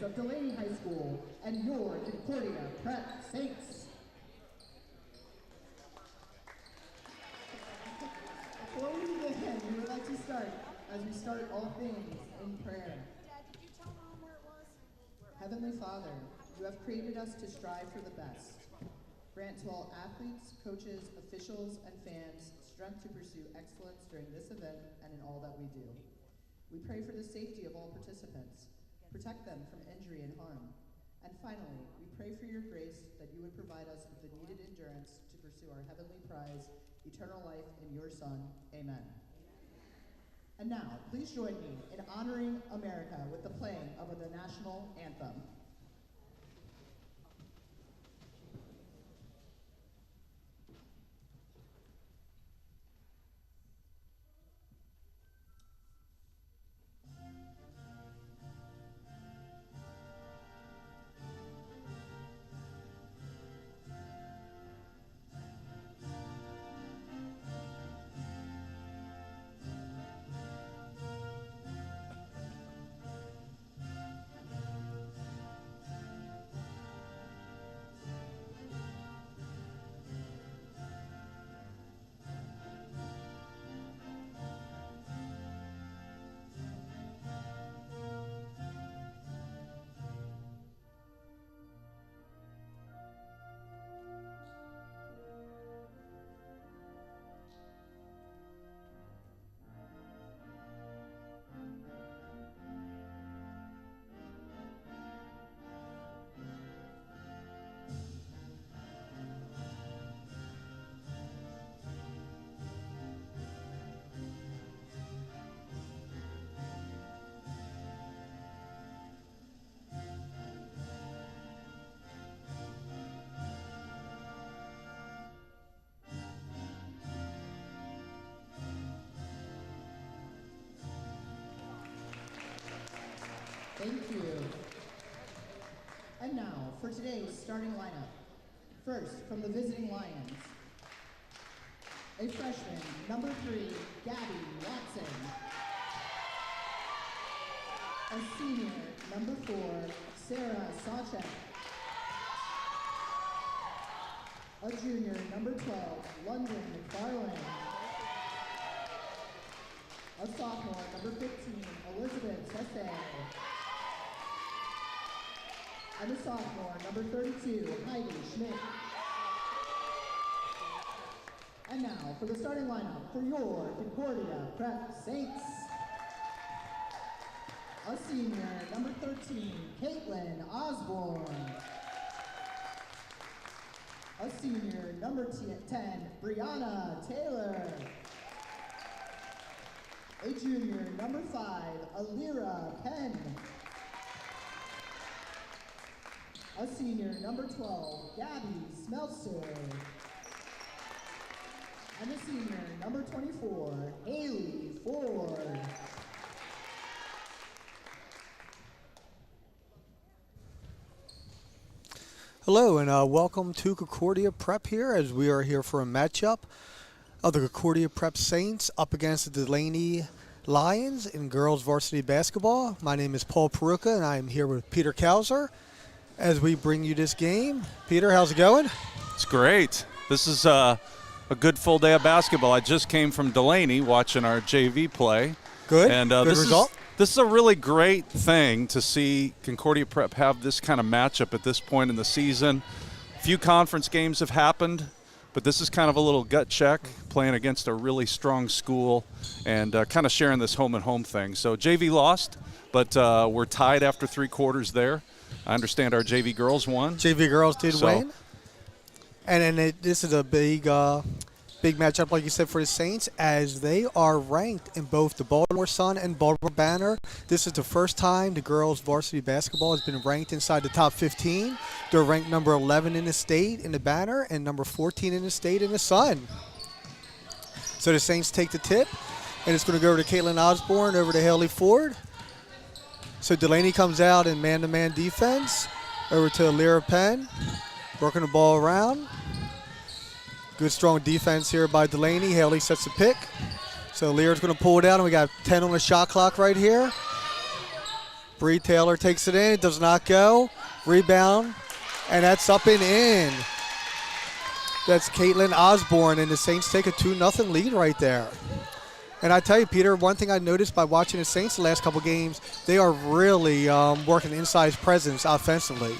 students of Dulaney High School and your Concordia Prep Saints. Before we begin, we would like to start, as we start all things, in prayer. Dad, did you tell Mom where it was? Heavenly Father, you have created us to strive for the best. Grant to all athletes, coaches, officials, and fans strength to pursue excellence during this event and in all that we do. We pray for the safety of all participants. Protect them from injury and harm. And finally, we pray for your grace that you would provide us with the needed endurance to pursue our heavenly prize, eternal life in your Son. Amen. And now, please join me in honoring America with the playing of the national anthem. Thank you. And now, for today's starting lineup. First, from the visiting Lions, a freshman, number 3, Gabby Watson. A senior, number 4, Sarah Sawcheck. A junior, number 12, London McFarland. A sophomore, number 15, Elizabeth Sesse. And a sophomore, number 32, Heidi Schmidt. And now, for the starting lineup for your Concordia Prep Saints. A senior, number 13, Caitlin Osborne. A senior, number 10, Brianna Taylor. A junior, number 5, Alira Penn. A senior, number 12, Gabby Smeltzer. And a senior, number 24, Haley Ford. Hello and welcome to Concordia Prep here, as we are here for a matchup of the Concordia Prep Saints up against the Dulaney Lions in girls varsity basketball. My name is Paul Peroutka and I am here with Peter Kauser as we bring you this game. Peter, how's it going? It's great. This is a good full day of basketball. I just came from Dulaney watching our JV play. Good. And good result. This is a really great thing to see Concordia Prep have this kind of matchup at this point in the season. A few conference games have happened, but this is kind of a little gut check, playing against a really strong school and kind of sharing this home-and-home thing. So JV lost, but we're tied after 3 quarters there. I understand our JV girls won. JV girls did win. And this is a big matchup, like you said, for the Saints, as they are ranked in both the Baltimore Sun and Baltimore Banner. This is the first time the girls varsity basketball has been ranked inside the top 15. They're ranked number 11 in the state in the Banner and number 14 in the state in the Sun. So the Saints take the tip, and it's going to go over to Caitlin Osborne, over to Haley Ford. So Dulaney comes out in man-to-man defense, over to Alira Penn, working the ball around. Good strong defense here by Dulaney. Haley sets the pick. So Alira's going to pull it out, and we got 10 on the shot clock right here. Bree Taylor takes it in. It does not go. Rebound. And that's up and in. That's Caitlin Osborne, and the Saints take a 2-0 lead right there. And I tell you, Peter, one thing I noticed by watching the Saints the last couple games, they are really working inside presence offensively.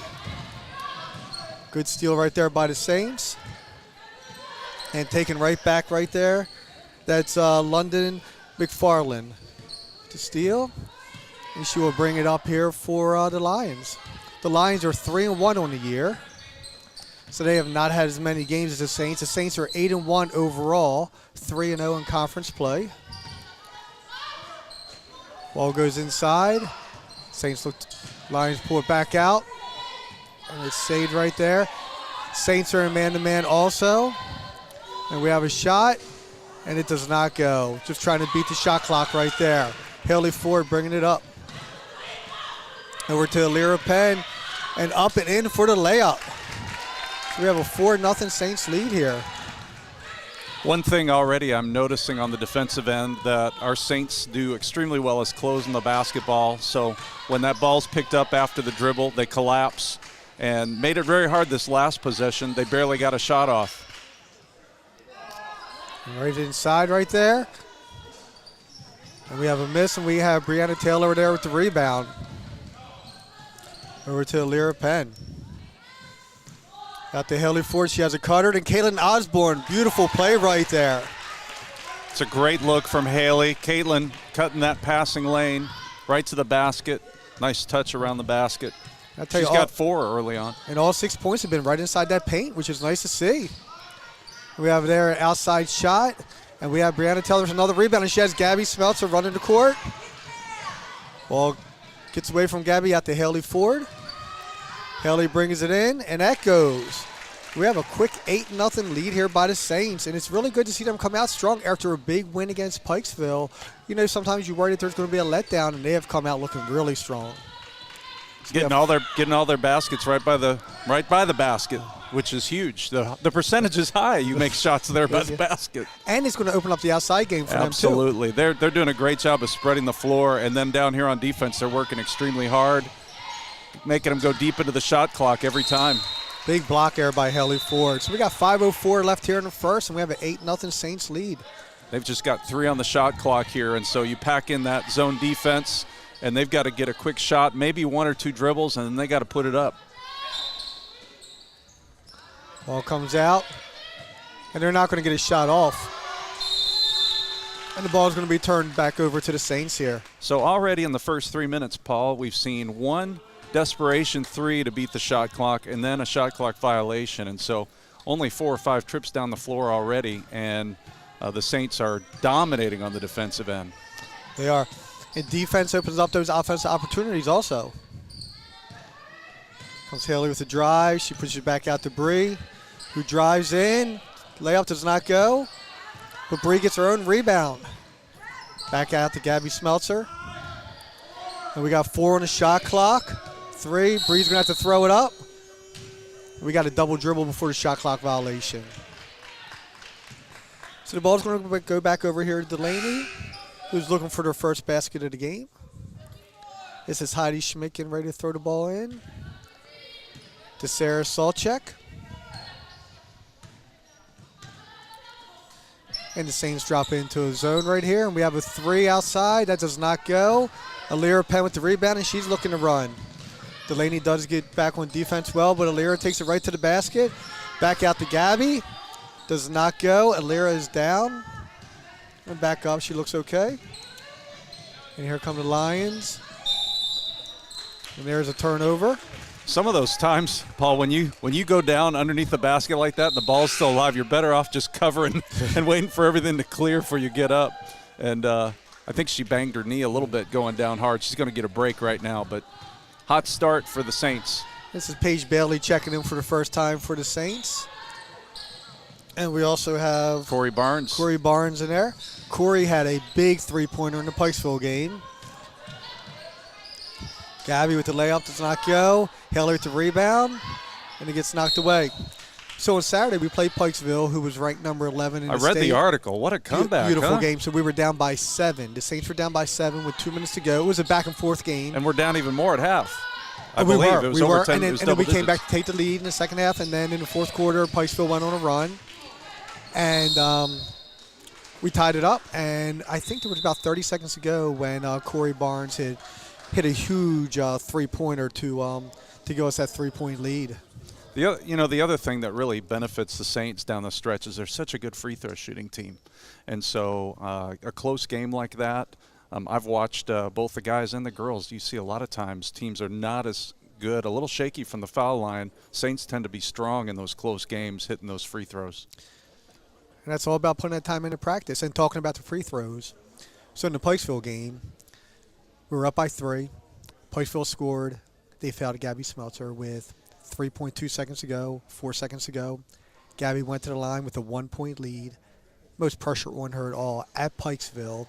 Good steal right there by the Saints. And taken right back right there. That's London McFarland to steal. And she will bring it up here for the Lions. The Lions are 3-1 on the year. So they have not had as many games as the Saints. The Saints are 8-1 overall, 3-0 in conference play. Ball goes inside. Saints look, Lions pull it back out. And it's saved right there. Saints are in man-to-man also. And we have a shot, and it does not go. Just trying to beat the shot clock right there. Haley Ford bringing it up. Over to Alira Penn, and up and in for the layup. We have a 4-0 Saints lead here. One thing already I'm noticing on the defensive end that our Saints do extremely well is closing the basketball. So when that ball's picked up after the dribble, they collapse and made it very hard this last possession. They barely got a shot off. Right inside right there. And we have a miss, and we have Brianna Taylor there with the rebound. Over to Alira Penn. Out to Haley Ford. She has a cutter. And Caitlin Osborne. Beautiful play right there. It's a great look from Haley. Caitlin cutting that passing lane right to the basket. Nice touch around the basket. She's got 4 early on. And all 6 points have been right inside that paint, which is nice to see. We have there an outside shot. And we have Brianna Taylor with another rebound. And she has Gabby Smeltzer running the court. Ball gets away from Gabby out to Haley Ford. Haley brings it in, and that goes. We have a quick 8-0 lead here by the Saints, and it's really good to see them come out strong after a big win against Pikesville. You know, sometimes you worry that there's going to be a letdown, and they have come out looking really strong. Getting all their baskets right by the basket, which is huge. The percentage is high. You make shots there by the basket. And it's going to open up the outside game for them, too. Absolutely. They're doing a great job of spreading the floor, and then down here on defense, they're working extremely hard, making them go deep into the shot clock every time. Big block there by Haley Ford. So we got 5:04 left here in the first, and we have an 8-0 Saints lead. They've just got 3 on the shot clock here, and so you pack in that zone defense, and they've got to get a quick shot, maybe 1 or 2 dribbles, and then they got to put it up. Ball comes out, and they're not going to get a shot off. And the ball is going to be turned back over to the Saints here. So already in the first 3 minutes, Paul, we've seen 1 desperation 3 to beat the shot clock, and then a shot clock violation. And so only 4 or 5 trips down the floor already, and the Saints are dominating on the defensive end. They are. And defense opens up those offensive opportunities also. Comes Haley with a drive. She pushes it back out to Bree, who drives in. Layup does not go, but Bree gets her own rebound. Back out to Gabby Smeltzer. And we got 4 on the shot clock. 3. Bree's going to have to throw it up. We got a double dribble before the shot clock violation. So the ball's going to go back over here to Dulaney, who's looking for their first basket of the game. This is Heidi Schmidt getting ready to throw the ball in to Sarah Salchek. And the Saints drop into a zone right here, and we have a 3 outside. That does not go. Alira Penn with the rebound, and she's looking to run. Dulaney does get back on defense well, but Alira takes it right to the basket. Back out to Gabby. Does not go. Alira is down. And back up. She looks okay. And here come the Lions. And there's a turnover. Some of those times, Paul, when you go down underneath the basket like that and the ball's still alive, you're better off just covering and waiting for everything to clear before you get up. And I think she banged her knee a little bit going down hard. She's going to get a break right now, but hot start for the Saints. This is Paige Bailey checking in for the first time for the Saints. And we also have Corey Barnes in there. Corey had a big three-pointer in the Pikesville game. Gabby with the layup does not go. Haley with the rebound, and it gets knocked away. So on Saturday, we played Pikesville, who was ranked number 11 in the I read state. the article. What a comeback, Beautiful huh? game. So we were down by 7. The Saints were down by 7 with 2 minutes to go. It was a back-and-forth game. And we're down even more at half. I we believe were. it was we over were. 10. And then, it was and then we double came back digits. to take the lead in the second half, and then in the fourth quarter, Pikesville went on a run. And we tied it up. And I think there was about 30 seconds to go when Corey Barnes hit a huge three-pointer to give us that 3-point lead. The other thing that really benefits the Saints down the stretch is they're such a good free throw shooting team. And so a close game like that, I've watched both the guys and the girls. You see a lot of times teams are not as good, a little shaky from the foul line. Saints tend to be strong in those close games, hitting those free throws. And that's all about putting that time into practice and talking about the free throws. So in the Pikesville game, we were up by 3. Pikesville scored. They fouled Gabby Smeltzer with 3.2 seconds to go, 4 seconds to go. Gabby went to the line with a 1-point lead. Most pressure on her at all at Pikesville.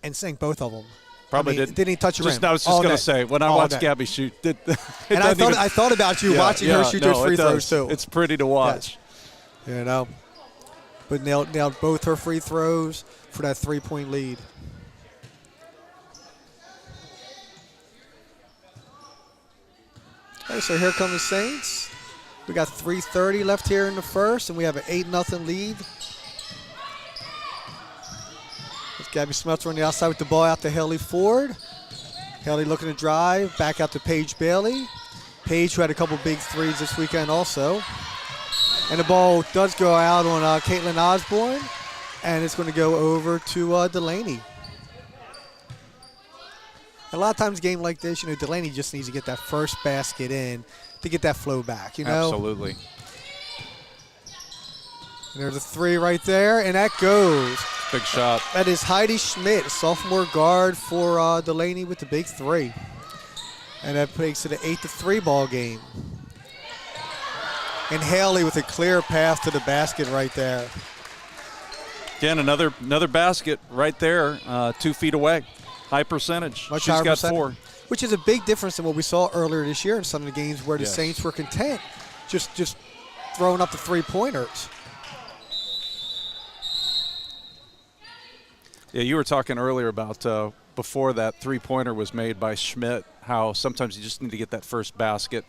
And sank both of them. Probably didn't even touch the rim. I was just going to say, when I All watched day. Gabby shoot, And I thought about you watching her shoot those free throws too. It's pretty to watch. Yes. You know, but nailed both her free throws for that 3-point lead. Okay, so here come the Saints. We got 3:30 left here in the first, and we have an 8-0 lead. It's Gabby Smeltzer on the outside with the ball out to Haley Ford. Haley looking to drive, back out to Paige Bailey. Paige, who had a couple big threes this weekend also. And the ball does go out on Caitlin Osborne, and it's going to go over to Dulaney. A lot of times a game like this, Dulaney just needs to get that first basket in to get that flow back, Absolutely. And there's a 3 right there, and that goes. Big shot. That is Heidi Schmidt, sophomore guard for Dulaney with the big 3. And that takes it an 8-3 ball game. And Haley with a clear path to the basket right there. Again, another basket right there, 2 feet away. High percentage. Much She's higher got percentage, 4. which is a big difference than what we saw earlier this year in some of the games where the Yes. Saints were content just throwing up the 3-pointers. Yeah, you were talking earlier about before that 3-pointer was made by Schmidt, how sometimes you just need to get that first basket,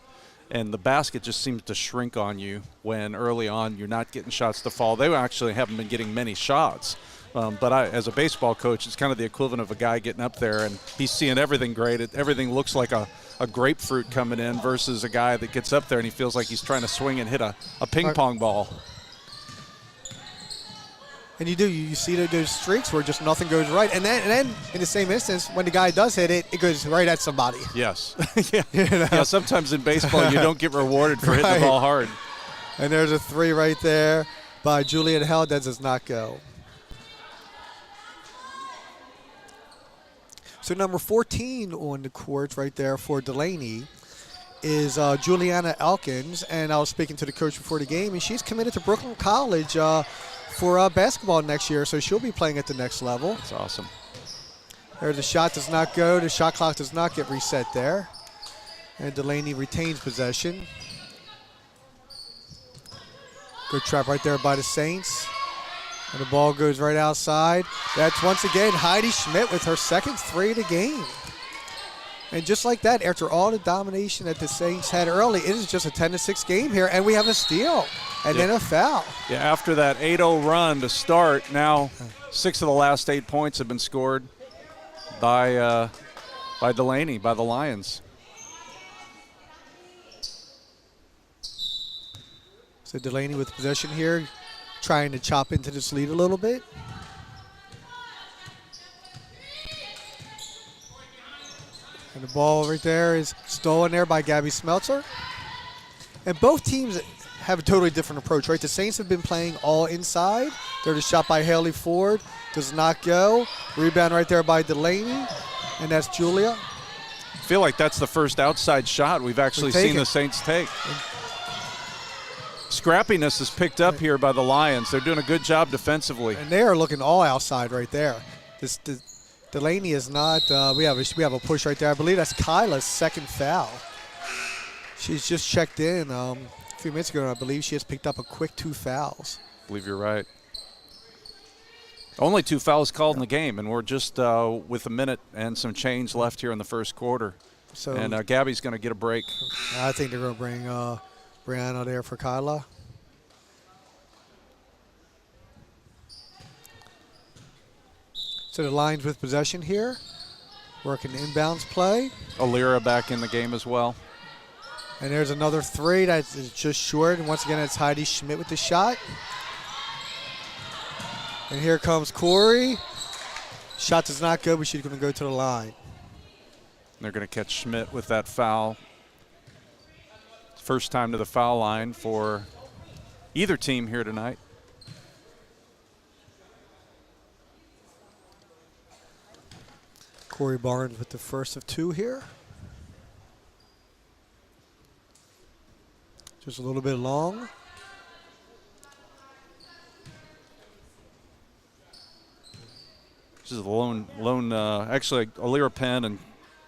and the basket just seems to shrink on you when early on you're not getting shots to fall. They actually haven't been getting many shots. But as a baseball coach, it's kind of the equivalent of a guy getting up there and he's seeing everything great. Everything looks like a grapefruit coming in versus a guy that gets up there and he feels like he's trying to swing and hit a ping pong ball. And you see those streaks where just nothing goes right. And then in the same instance, when the guy does hit it, it goes right at somebody. Yes. Yeah, sometimes in baseball you don't get rewarded for hitting the ball hard. And there's a 3 right there by Juliet Held. That does not go. So number 14 on the court right there for Dulaney is Juliana Elkins. And I was speaking to the coach before the game, and she's committed to Brooklyn College for basketball next year, so she'll be playing at the next level. That's awesome. There's the shot does not go. The shot clock does not get reset there. And Dulaney retains possession. Good trap right there by the Saints. And the ball goes right outside. That's once again Heidi Schmidt with her second 3 of the game. And just like that, after all the domination that the Saints had early, it is just a 10-6 game here, and we have a steal and then a foul. Yeah, after that 8-0 run to start, now 6 of the last 8 points have been scored by Dulaney, by the Lions. So Dulaney with possession here, trying to chop into this lead a little bit. And the ball right there is stolen there by Gabby Smeltzer. And both teams have a totally different approach, right? The Saints have been playing all inside. There's a shot by Haley Ford. Does not go. Rebound right there by Dulaney. And that's Julia. I feel like that's the first outside shot we've actually seen the Saints take. Scrappiness is picked up here by the Lions. They're doing a good job defensively. And they are looking all outside right there. Dulaney is not. We have a push right there. I believe that's Kyla's second foul. She's just checked in few minutes ago, and I believe she has picked up a quick 2 fouls. I believe you're right. Only 2 fouls called in the game, and we're just with a minute and some change left here in the first quarter. So, and Gabby's going to get a break. I think they're going to bring Brianna there for Kyla. So the Lions with possession here. Working inbounds play. Alira back in the game as well. And there's another 3 that is just short. And once again, it's Heidi Schmidt with the shot. And here comes Corey. Shot is not good, but she's going to go to the line. They're going to catch Schmidt with that foul. First time to the foul line for either team here tonight. Corey Barnes with the first of 2 here. Just a little bit long. This is the lone actually, Alira Penn and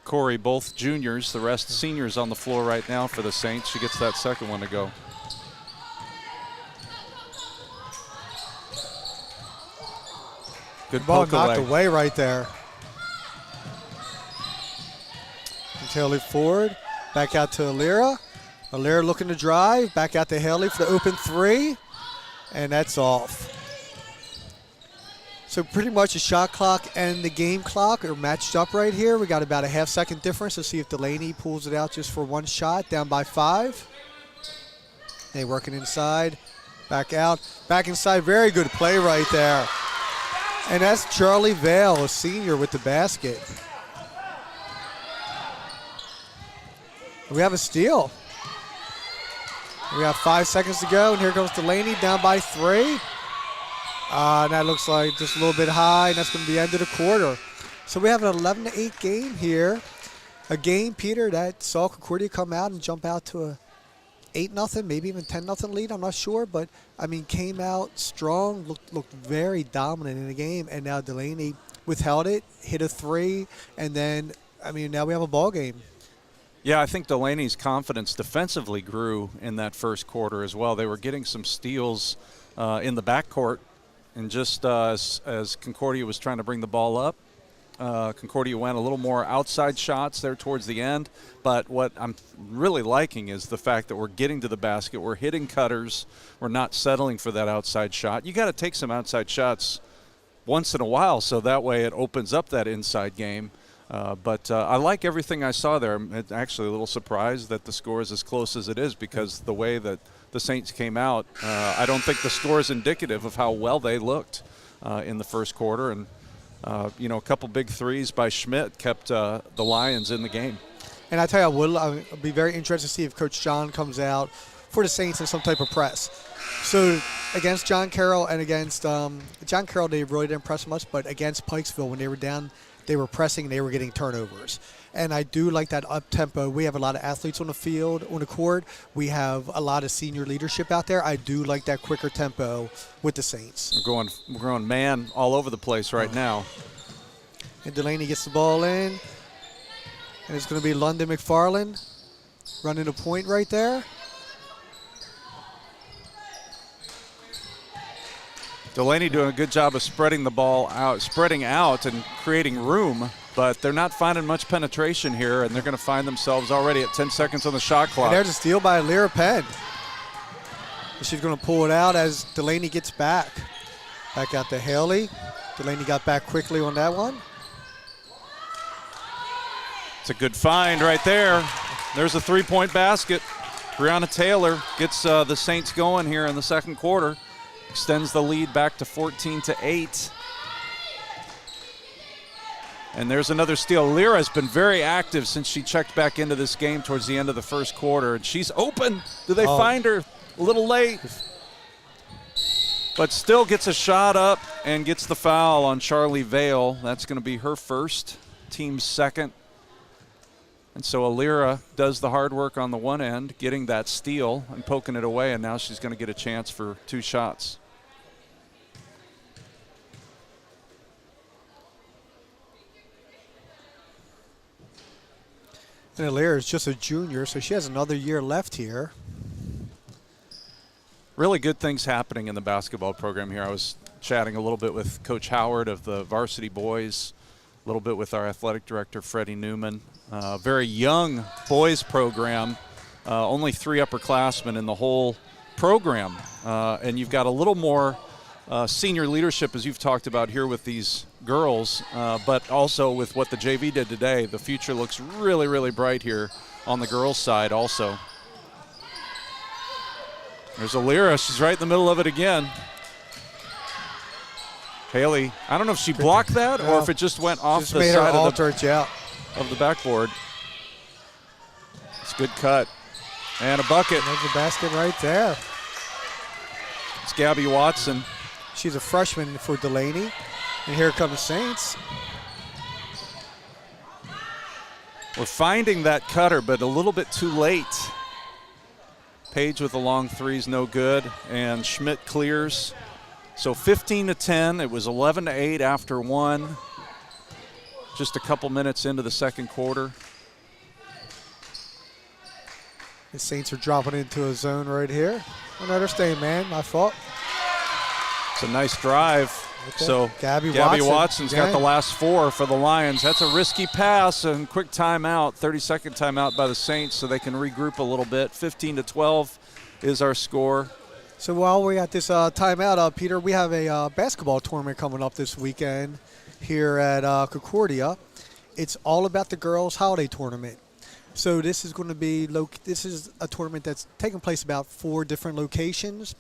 Corey, both juniors. The rest seniors on the floor right now for the Saints. She gets that second one to go. Good ball poke knocked away. away right there. And Haley forward. Back out to Alira. Alira looking to drive. Back out to Haley for the open 3. And that's off. So pretty much the shot clock and the game clock are matched up right here. We got about a half-second difference. Let's see if Dulaney pulls it out just for 1 shot. Down by 5. They working inside. Back out. Back inside. Very good play right there. And that's Charlie Vale, a senior, with the basket. We have a steal. We got 5 seconds to go, and here comes Dulaney down by 3. And that looks like just a little bit high, and that's going to be the end of the quarter. So we have an 11-8 game here. A game, Peter, that saw Concordia come out and jump out to a 8-0, maybe even 10-0 lead. I'm not sure, but, I mean, came out strong, looked very dominant in the game, and now Dulaney withheld it, hit a 3, and then, I mean, now we have a ball game. Yeah, I think Delaney's confidence defensively grew in that first quarter as well. They were getting some steals in the backcourt. And just as Concordia was trying to bring the ball up, Concordia went a little more outside shots there towards the end. But what I'm really liking is the fact that we're getting to the basket. We're hitting cutters. We're not settling for that outside shot. You got to take some outside shots once in a while so that way it opens up that inside game. But I like everything I saw there. I'm actually a little surprised that the score is as close as it is because the way that the Saints came out, I don't think the score is indicative of how well they looked in the first quarter. And, a couple big threes by Schmidt kept the Lions in the game. And I tell you, I'll be very interested to see if Coach John comes out for the Saints in some type of press. So against John Carroll and against John Carroll, they really didn't press much, but against Pikesville, when they were down, they were pressing and they were getting turnovers. And I do like that up-tempo. We have a lot of athletes on the field, on the court. We have a lot of senior leadership out there. I do like that quicker tempo with the Saints. We're going man all over the place right now. And Dulaney gets the ball in. And it's going to be London McFarland running a point right there. Dulaney doing a good job of spreading the ball out, spreading out and creating room, but they're not finding much penetration here, and they're going to find themselves already at 10 seconds on the shot clock. And there's a steal by Alira Penn. She's going to pull it out as Dulaney gets back. Back out to Haley. Dulaney got back quickly on that one. It's a good find right there. There's a three-point basket. Brianna Taylor gets the Saints going here in the second quarter. Extends the lead back to 14-8. And there's another steal. Lyra has been very active since she checked back into this game towards the end of the first quarter. And she's open. Do they find her a little late? But still gets a shot up and gets the foul on Charlie Vale. That's going to be her first, team's second. And so Alira does the hard work on the one end, getting that steal and poking it away, and now she's going to get a chance for 2 shots. And Alira is just a junior, so she has another year left here. really good things happening in the basketball program here. I was chatting a little bit with Coach Howard of the Varsity boys, a little bit with our athletic director, Freddie Newman. Very young boys program, only 3 upperclassmen in the whole program. And you've got a little more senior leadership, as you've talked about here with these girls, but also with what the JV did today. The future looks really, really bright here on the girls' side also. There's Alira. She's right in the middle of it again. Haley, I don't know if she blocked that or if it just went off just the made side her alter it, yeah. of the backboard. It's a good cut. And a bucket. There's a basket right there. It's Gabby Watson. She's a freshman for Dulaney. And here come the Saints. We're finding that cutter, but a little bit too late. Page with the long threes, no good. And Schmidt clears. So 15-10. It was 11-8 after 1. Just a couple minutes into the second quarter. The Saints are dropping into a zone right here. Another stay, man. My fault. It's a nice drive. Okay. So Gabby Watson's got the yeah. last 4 for the Lions. That's a risky pass and quick timeout, 30-second timeout by the Saints so they can regroup a little bit. 15-12 is our score. So while we're at this timeout, Peter, we have a basketball tournament coming up this weekend here at Concordia. It's all about the girls' holiday tournament. So this is going to be this is a tournament that's taking place about 4 different locations.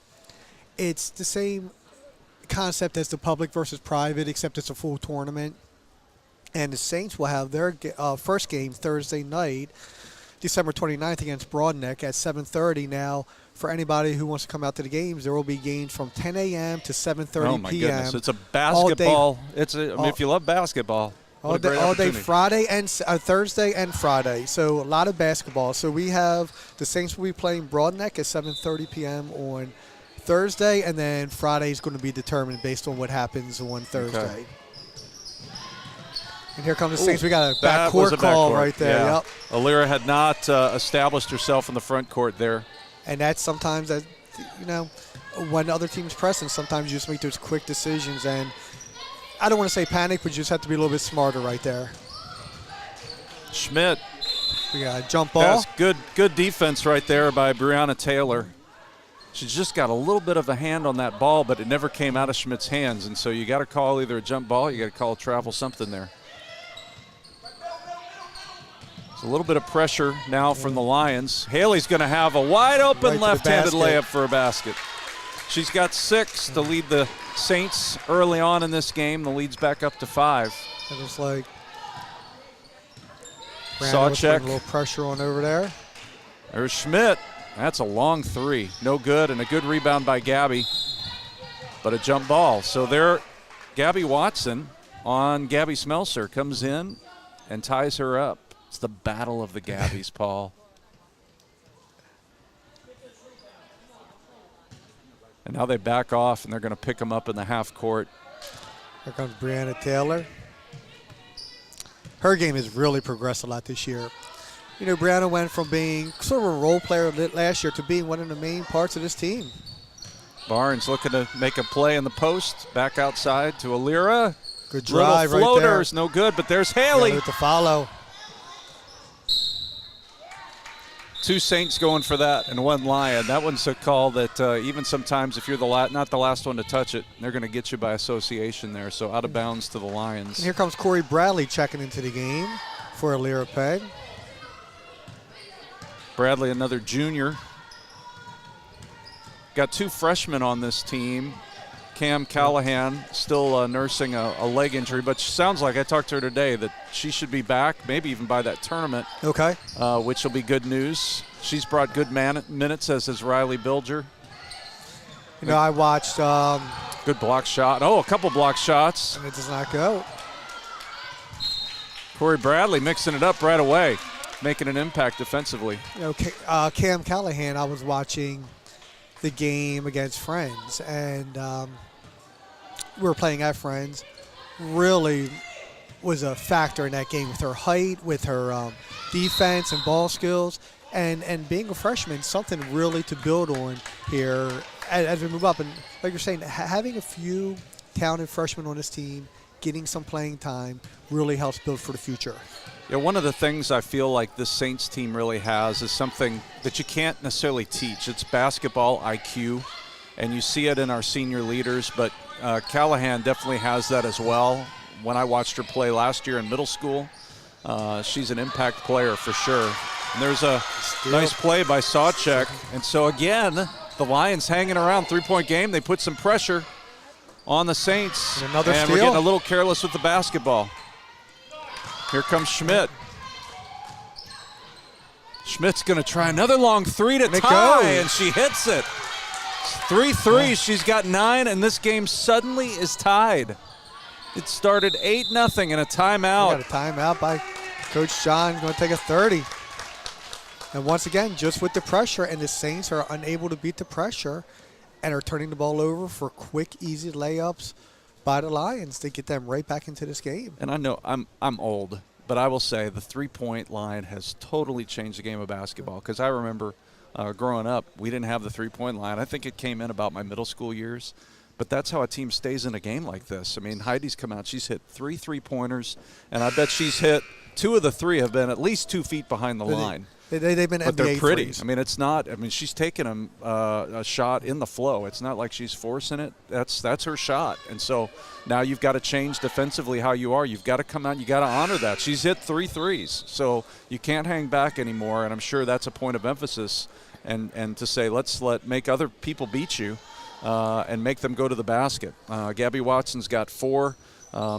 It's the same concept as the public versus private, except it's a full tournament. And the Saints will have their first game Thursday night, December 29th against Broadneck at 7:30. Now, for anybody who wants to come out to the games, there will be games from 10 a.m. to 7:30 p.m. Oh my goodness! It's a basketball. If you love basketball, all day Friday and Thursday and Friday. So a lot of basketball. So we have the Saints will be playing Broadneck at 7:30 p.m. on Thursday, and then Friday is going to be determined based on what happens on Thursday. Okay. And here comes the Saints. We got a backcourt call right there. Yeah. Yep. Alira had not established herself in the front court there. And that's sometimes that, when other teams pressing, sometimes you just make those quick decisions. And I don't want to say panic, but you just have to be a little bit smarter right there. Schmidt. We got a jump ball. That's good defense right there by Breonna Taylor. She's just got a little bit of a hand on that ball, but it never came out of Schmidt's hands. And so you got to call either a jump ball, you got to call a travel, something there. It's a little bit of pressure now from the Lions. Haley's going to have a wide open left-handed layup for a basket. She's got 6 to lead the Saints early on in this game. The lead's back up to 5. It was like Sawcheck. A little pressure on over there. There's Schmidt. That's a long 3. No good, and a good rebound by Gabby. But a jump ball. So there, Gabby Watson on Gabby Smelser comes in and ties her up. It's the battle of the Gabbies, Paul. And now they back off, and they're going to pick them up in the half court. Here comes Breonna Taylor. Her game has really progressed a lot this year. Breonna went from being sort of a role player last year to being one of the main parts of this team. Barnes looking to make a play in the post. Back outside to Alira. Good drive Little right there. floaters, no good, but there's Haley. With the follow. 2 Saints going for that and 1 Lion. That one's a call that even sometimes if you're not the last one to touch it, they're going to get you by association there. So out of bounds to the Lions. And here comes Corey Bradley checking into the game for Alira Peg. Bradley, another junior. Got 2 freshmen on this team. Cam Callahan still nursing a leg injury, but she sounds like, I talked to her today, that she should be back, maybe even by that tournament. Okay. Which will be good news. She's brought good minutes, as has Riley Bilger. I watched. Good block shot. Oh, a couple block shots. And it does not go. Corey Bradley mixing it up right away, making an impact defensively. Cam Callahan, I was watching the game against Friends, and we were playing at Friends. Really was a factor in that game with her height, with her defense and ball skills. And being a freshman, something really to build on here as we move up. And like you're saying, having a few talented freshmen on this team, getting some playing time, really helps build for the future. Yeah, one of the things I feel like this Saints team really has is something that you can't necessarily teach. It's basketball IQ, and you see it in our senior leaders, but Callahan definitely has that as well. When I watched her play last year in middle school, she's an impact player for sure. And there's a nice play by Sawcheck. And so, again, the Lions hanging around, three-point game. They put some pressure on the Saints. And another steal. We're getting a little careless with the basketball. Here comes Schmidt. Schmidt's going to try another long three to tie, and she hits it. 3 threes. She's got 9, and this game suddenly is tied. It started 8-0 and a timeout. We got a timeout by Coach John, going to take a 30. And once again, just with the pressure, and the Saints are unable to beat the pressure and are turning the ball over for quick, easy layups by the Lions to get them right back into this game. And I know I'm old, but I will say the three-point line has totally changed the game of basketball, because I remember growing up, we didn't have the three-point line. I think it came in about my middle school years. But that's how a team stays in a game like this. I mean, Heidi's come out. She's hit 3 3-pointers, and I bet she's hit 2 of the 3 have been at least 2 feet behind the line. They've been but NBA they're pretty. threes. I mean, it's not. I mean, she's taking a shot in the flow. It's not like she's forcing it. That's her shot. And so now you've got to change defensively how you are. You've got to come out. You got to honor that. She's hit 3 threes, so you can't hang back anymore. And I'm sure that's a point of emphasis. And to say make other people beat you. And make them go to the basket. Gabby Watson's got 4,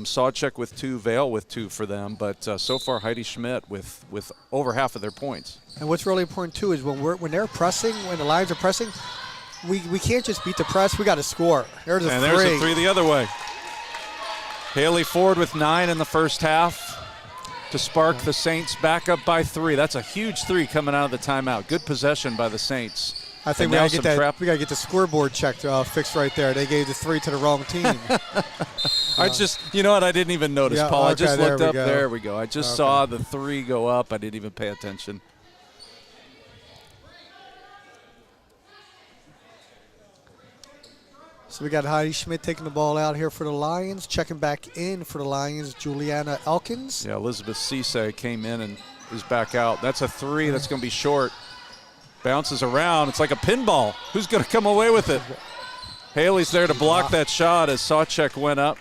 Sawcheck with 2, Vale with 2 for them, but so far Heidi Schmidt with over half of their points. And what's really important too is when they're pressing, when the Lions are pressing, we can't just beat the press. We got to score. There's a 3. There's a 3 the other way. Haley Ford with 9 in the first half to spark the Saints back up by 3. That's a huge 3 coming out of the timeout. Good possession by the Saints. I think we got to get the scoreboard checked fixed right there. They gave the 3 to the wrong team. You know what? I didn't even notice, Paul. Okay, I just looked up. go. There we go. I just saw the 3 go up. I didn't even pay attention. So we got Heidi Schmidt taking the ball out here for the Lions. Checking back in for the Lions, Juliana Elkins. Yeah, Elizabeth Cisse came in and is back out. That's a 3 that's going to be short. Bounces around. It's like a pinball. Who's going to come away with it? Haley's there to block that shot as Sawcheck went up.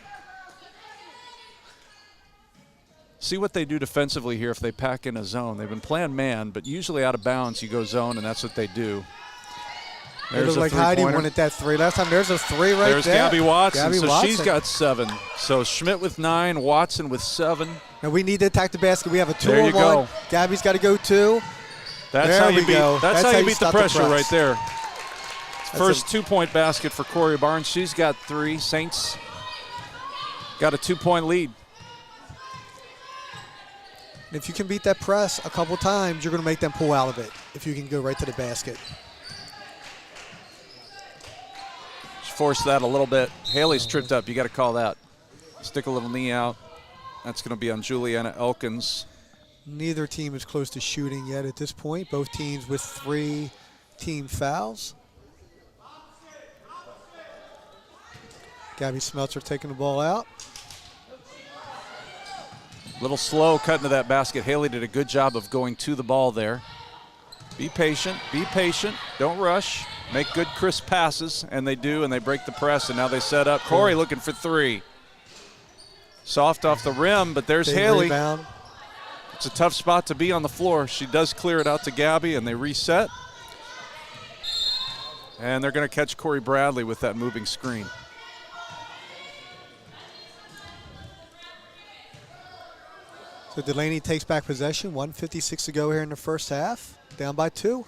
See what they do defensively here if they pack in a zone. They've been playing man, but usually out of bounds you go zone, and that's what they do. It looks like Heidi wanted that 3. Last time there's a 3 right there's there. Gabby Watson. She's got 7. So Schmidt with 9, Watson with 7. Now we need to attack the basket. We have a 2-on-1. There you go. Gabby's got to go 2. That's how you beat the pressure right there. That's First 2-point basket for Corey Barnes. She's got 3. Saints got a 2-point lead. If you can beat that press a couple times, you're going to make them pull out of it if you can go right to the basket. She forced that a little bit. Haley's tripped up. You got to call that. Stick a little knee out. That's going to be on Juliana Elkins. Neither team is close to shooting yet at this point. Both teams with 3 team fouls. Gabby Smeltzer taking the ball out. A little slow cutting to that basket. Haley did a good job of going to the ball there. Be patient. Don't rush. Make good, crisp passes, and they do, and they break the press, and now they set up. Corey looking for 3. Soft off the rim, but there's Big Haley. Rebound. It's a tough spot to be on the floor. She does clear it out to Gabby, and they reset. And they're going to catch Corey Bradley with that moving screen. So Dulaney takes back possession. 1:56 to go here in the first half. Down by 2.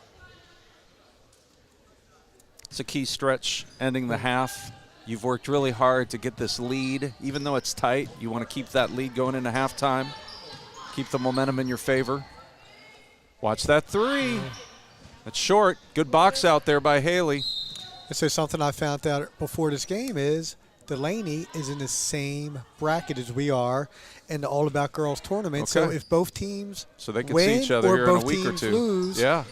It's a key stretch ending the half. You've worked really hard to get this lead. Even though it's tight, you want to keep that lead going into halftime. Keep the momentum in your favor. Watch that 3. That's short. Good box out there by Haley. And so something I found out before this game is Dulaney is in the same bracket as we are in the All About Girls tournament. So Okay. if both teams So they can win see each other or here in a both week or teams two. lose Yeah.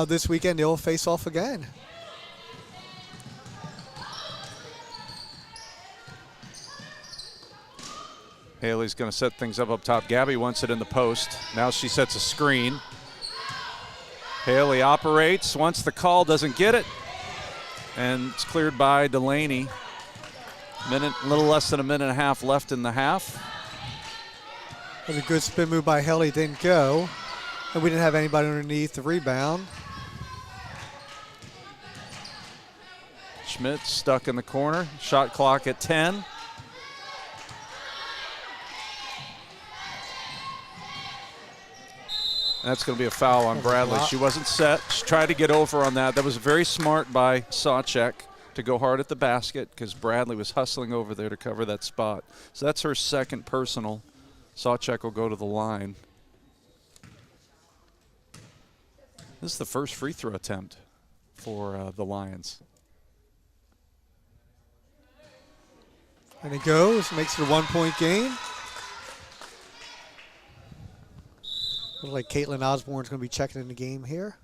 this weekend, they'll face off again. Haley's going to set things up top. Gabby wants it in the post. Now she sets a screen. Haley operates, wants the call, doesn't get it. And it's cleared by Dulaney. A little less than a minute and a half left in the half. It was a good spin move by Haley, didn't go. And we didn't have anybody underneath the rebound. Schmidt stuck in the corner. Shot clock at 10. That's going to be a foul on Bradley. She wasn't set. She tried to get over on that. That was very smart by Sawchek to go hard at the basket because Bradley was hustling over there to cover that spot. So that's her second personal. Sawchek will go to the line. This is the first free throw attempt for the Lions. And it goes, makes it a 1-point game. Looks like Caitlin Osborne's going to be checking in the game here.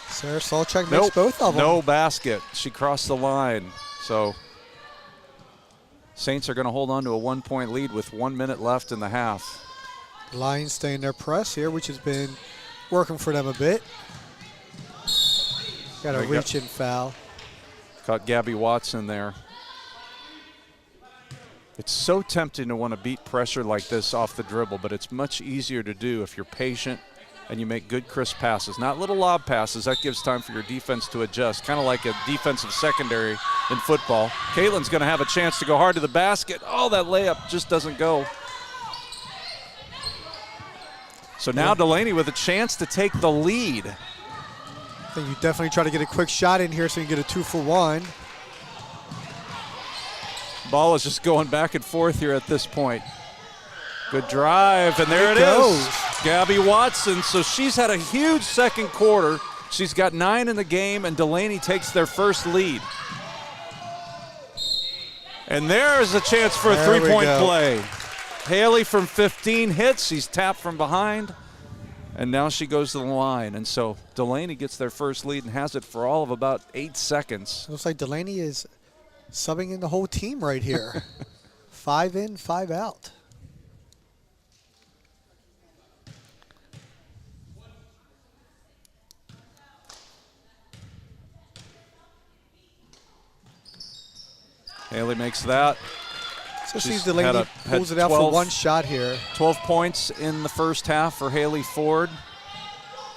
Sarah Sawchek makes both of them. No basket. She crossed the line. So Saints are going to hold on to a 1-point lead with 1 minute left in the half. Lions stay in their press here, which has been working for them a bit. Got a reach-in foul. Caught Gabby Watson there. It's so tempting to want to beat pressure like this off the dribble, but it's much easier to do if you're patient and you make good, crisp passes. Not little lob passes. That gives time for your defense to adjust, kind of like a defensive secondary in football. Caitlin's going to have a chance to go hard to the basket. Oh, that layup just doesn't go. So now Dulaney with a chance to take the lead. I think you definitely try to get a quick shot in here so you can get a 2-for-1. Ball is just going back and forth here at this point. Good drive, and there it is. Gabby Watson. So she's had a huge second quarter. She's got 9 in the game, and Dulaney takes their first lead. And there's a chance for a three-point play. Haley from 15 hits. She's tapped from behind. And now she goes to the line. And so Dulaney gets their first lead and has it for all of about 8 seconds. Looks like Dulaney is subbing in the whole team right here. 5 in, 5 out. Haley makes that. So she's Dulaney pulls it out 12, for one shot here. 12 points in the first half for Haley Ford.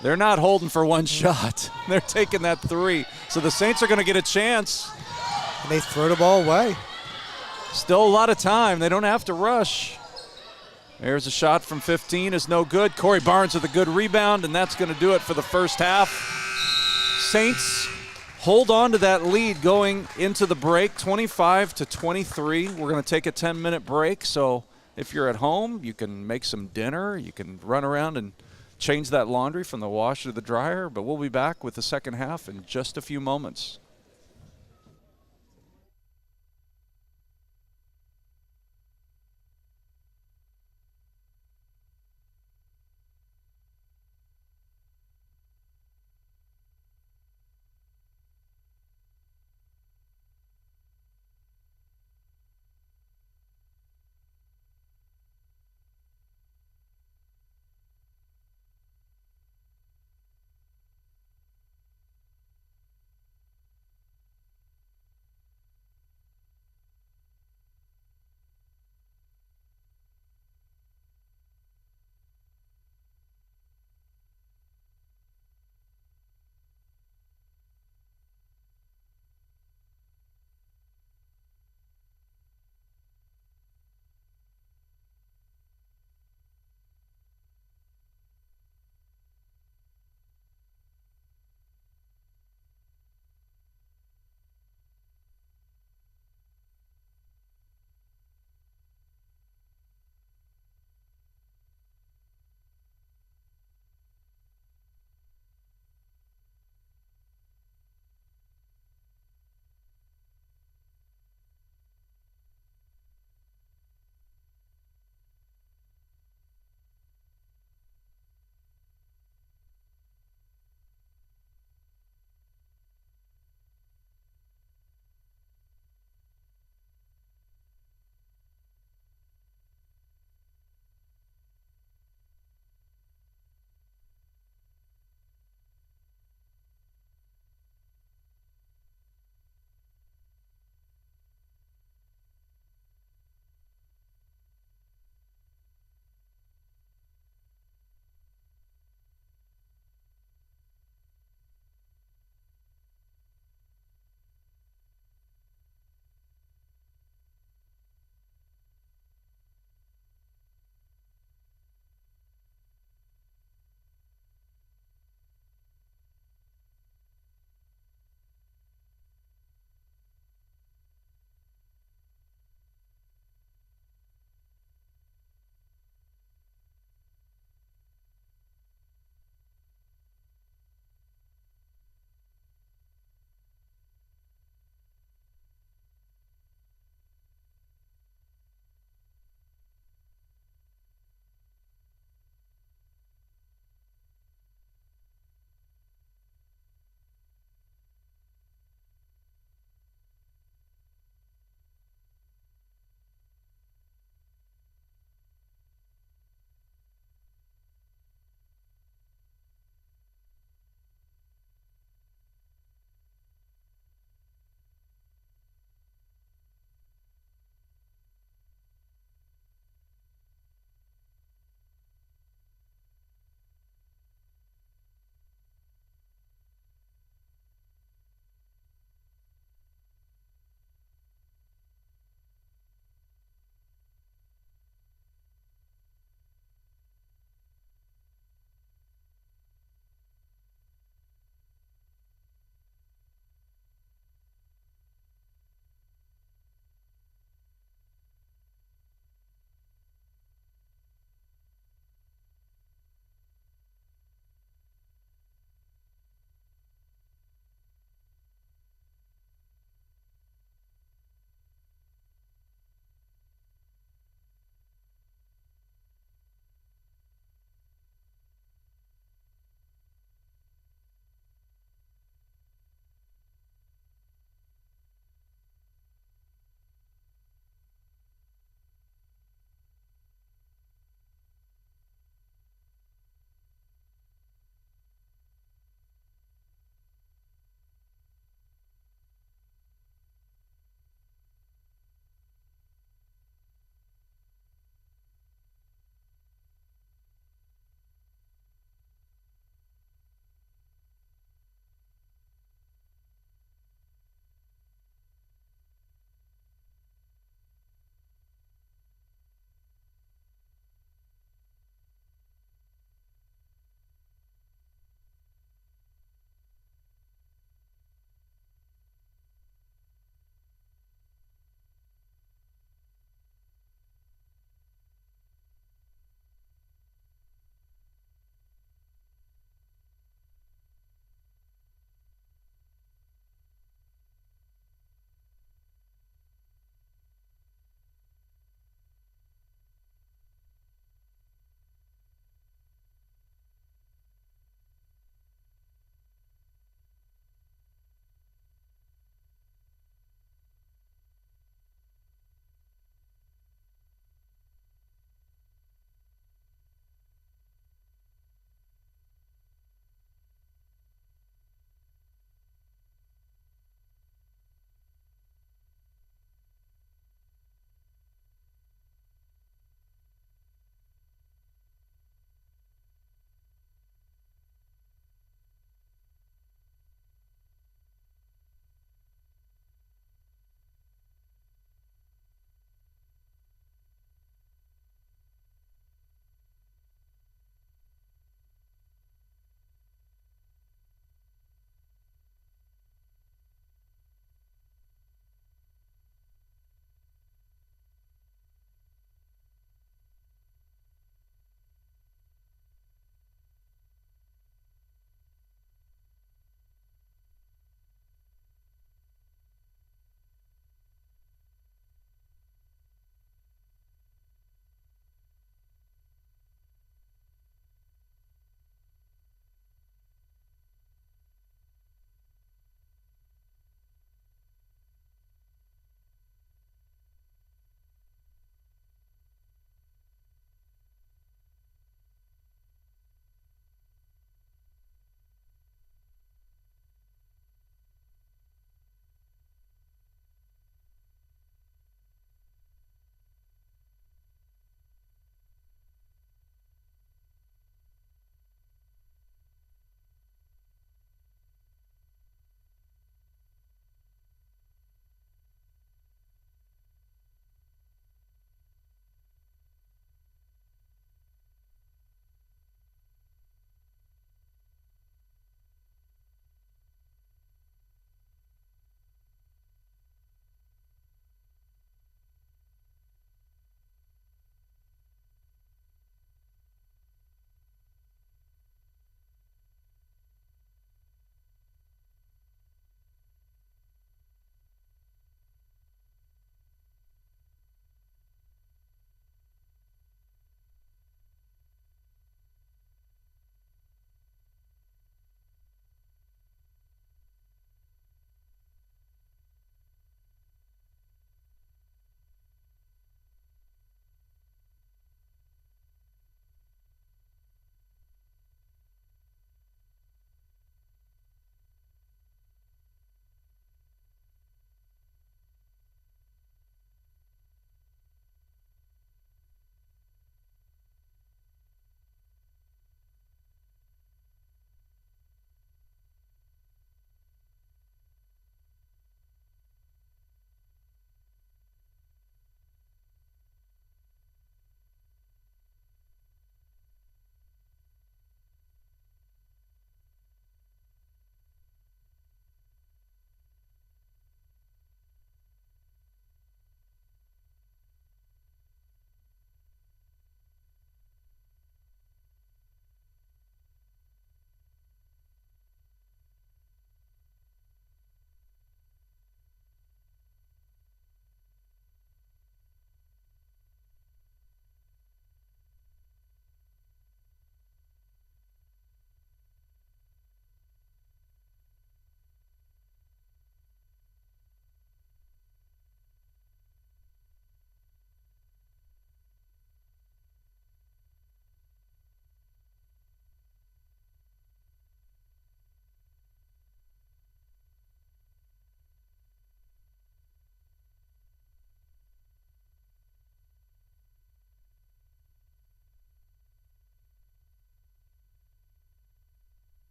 They're not holding for one shot. They're taking that 3. So the Saints are going to get a chance. And they throw the ball away. Still a lot of time. They don't have to rush. There's a shot from 15 is no good. Corey Barnes with a good rebound, and that's going to do it for the first half. Saints hold on to that lead going into the break, 25-23. We're going to take a 10-minute break, so if you're at home, you can make some dinner. You can run around and change that laundry from the washer to the dryer, but we'll be back with the second half in just a few moments.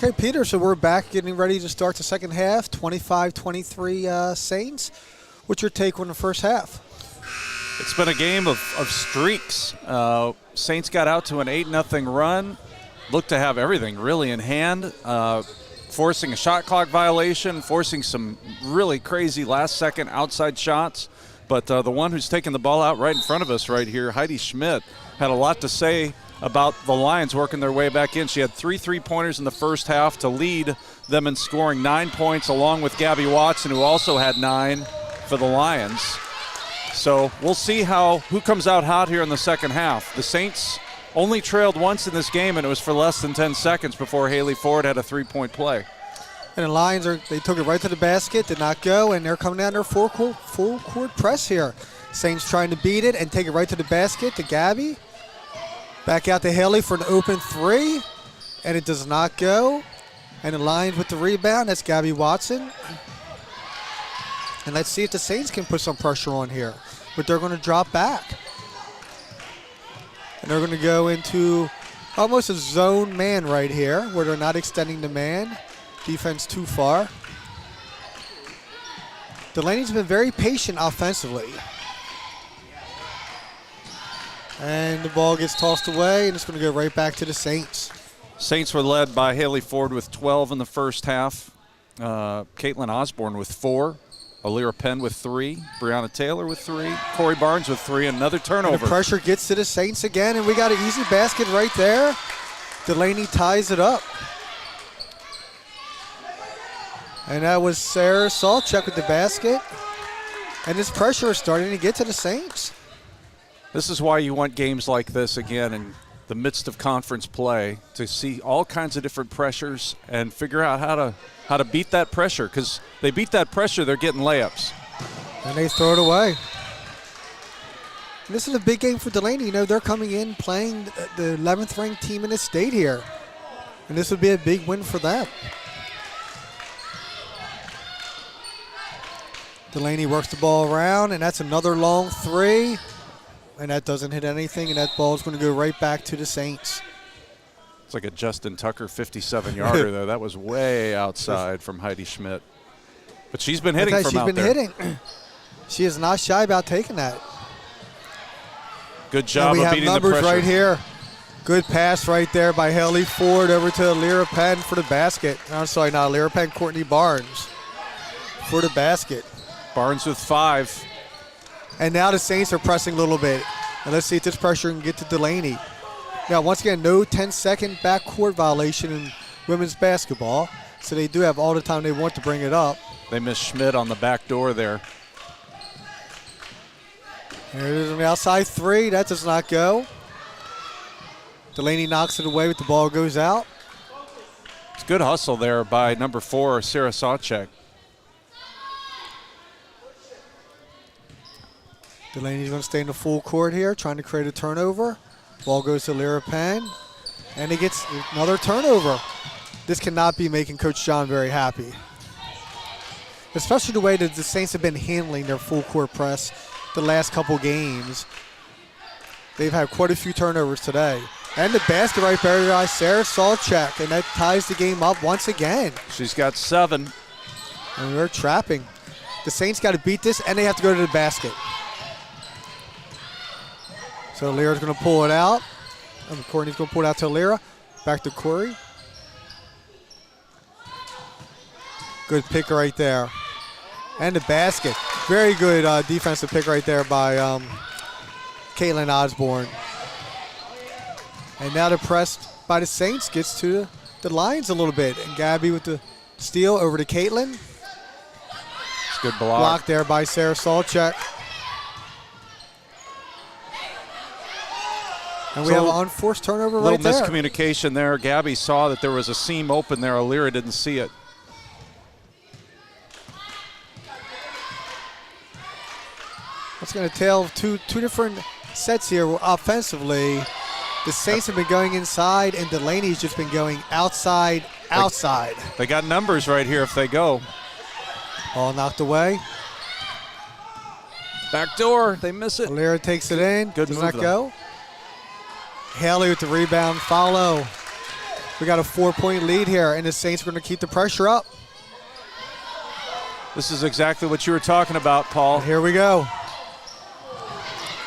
Okay, Peter, so we're back getting ready to start the second half, 25-23 Saints. What's your take on the first half? It's been a game of streaks. Saints got out to an 8-0 run, looked to have everything really in hand, forcing a shot clock violation, forcing some really crazy last-second outside shots. But the one who's taking the ball out right in front of us right here, Heidi Schmidt, had a lot to say about the Lions working their way back in. She had 3 3-pointers in the first half to lead them in scoring 9 points, along with Gabby Watson, who also had 9 for the Lions. So we'll see who comes out hot here in the second half. The Saints only trailed once in this game, and it was for less than 10 seconds before Haley Ford had a 3-point play. And the Lions, they took it right to the basket, did not go, and they're coming down their full court press here. Saints trying to beat it and take it right to the basket to Gabby. Back out to Haley for an open 3, and it does not go. And the Lions with the rebound, that's Gabby Watson. And let's see if the Saints can put some pressure on here. But they're going to drop back. And they're going to go into almost a zone man right here, where they're not extending the man. Defense too far. Dulaney's been very patient offensively. And the ball gets tossed away, and it's going to go right back to the Saints. Saints were led by Haley Ford with 12 in the first half. Caitlin Osborne with 4. Alira Penn with 3. Brianna Taylor with 3. Corey Barnes with 3. Another turnover. And the pressure gets to the Saints again, and we got an easy basket right there. Dulaney ties it up. And that was Sarah Salchuk with the basket. And this pressure is starting to get to the Saints. This is why you want games like this again in the midst of conference play, to see all kinds of different pressures and figure out how to beat that pressure, because they beat that pressure, they're getting layups. And they throw it away. And this is a big game for Dulaney. You know, they're coming in playing the 11th ranked team in the state here. And this would be a big win for them. Dulaney works the ball around, and that's another long 3. And that doesn't hit anything, and that ball is going to go right back to the Saints. It's like a Justin Tucker 57-yarder, though. That was way outside from Heidi Schmidt. But she's been hitting from out there. She's been hitting. She is not shy about taking that. Good job of beating the pressure. We have numbers right here. Good pass right there by Haley Ford over to Alira Penn for the basket. I'm sorry, not Alira Penn, Courtney Barnes for the basket. Barnes with 5. And now the Saints are pressing a little bit. And let's see if this pressure can get to Dulaney. Now, once again, no 10-second backcourt violation in women's basketball. So they do have all the time they want to bring it up. They missed Schmidt on the back door there. There it is on the outside 3. That does not go. Dulaney knocks it away, but the ball goes out. It's good hustle there by number 4, Sarah Sawchek. Dulaney's going to stay in the full court here, trying to create a turnover. Ball goes to Lyra Penn, and he gets another turnover. This cannot be making Coach John very happy, especially the way that the Saints have been handling their full court press the last couple games. They've had quite a few turnovers today. And the basket right there by Sarah Salchuk, and that ties the game up once again. She's got 7. And they're trapping. The Saints got to beat this, and they have to go to the basket. So Lyra's going to pull it out. And Courtney's going to pull it out to Lyra. Back to Corey. Good pick right there. And the basket. Very good defensive pick right there by Caitlin Osborne. And now the press by the Saints gets to the Lions a little bit. And Gabby with the steal over to Caitlin. It's a good block. Block there by Sarah Salchuk. And we have an unforced turnover right there. Little miscommunication there. Gabby saw that there was a seam open there. Alira didn't see it. It's going to tail two different sets here offensively. The Saints have been going inside, and Dulaney's just been going outside. They got numbers right here if they go. Ball knocked away. Back door. They miss it. Alira takes it in. Good Does move, not though. go. Haley with the rebound. Follow. We got a 4-point lead here, and the Saints are going to keep the pressure up. This is exactly what you were talking about, Paul. And here we go.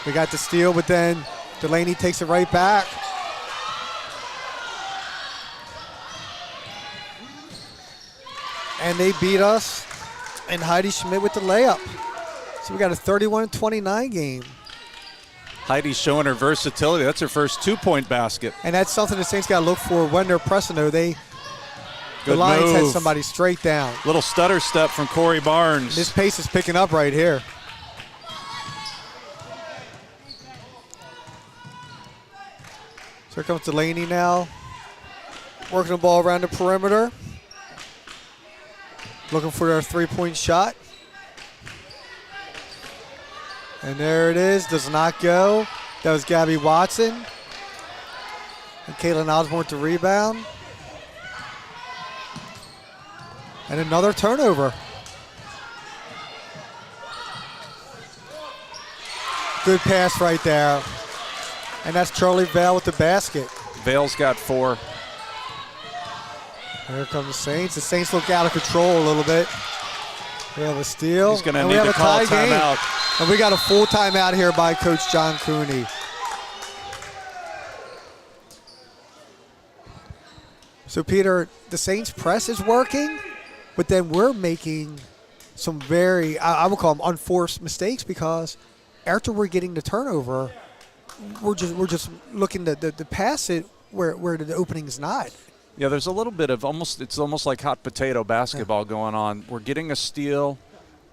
We got the steal, but then Dulaney takes it right back. And they beat us, and Heidi Schmidt with the layup. So we got a 31-29 game. Heidi's showing her versatility. That's her first 2-point basket. And that's something the Saints got to look for when they're pressing, though. The Good Lions move. had somebody straight down. Little stutter step from Corey Barnes. This pace is picking up right here. So here comes Dulaney now. Working the ball around the perimeter. Looking for their 3-point shot. And there it is. Does not go. That was Gabby Watson. And Caitlin Osborne to rebound. And another turnover. Good pass right there. And that's Charlie Vale with the basket. Vale's got 4. Here come the Saints. The Saints look out of control a little bit. We have a steal. He's going to need to call a timeout. And we got a full timeout here by Coach John Cooney. So, Peter, the Saints press is working, but then we're making some very, I would call them unforced mistakes, because after we're getting the turnover, we're just looking to pass it where the opening is not. Yeah, there's a little bit of it's almost like hot potato basketball going on. We're getting a steal,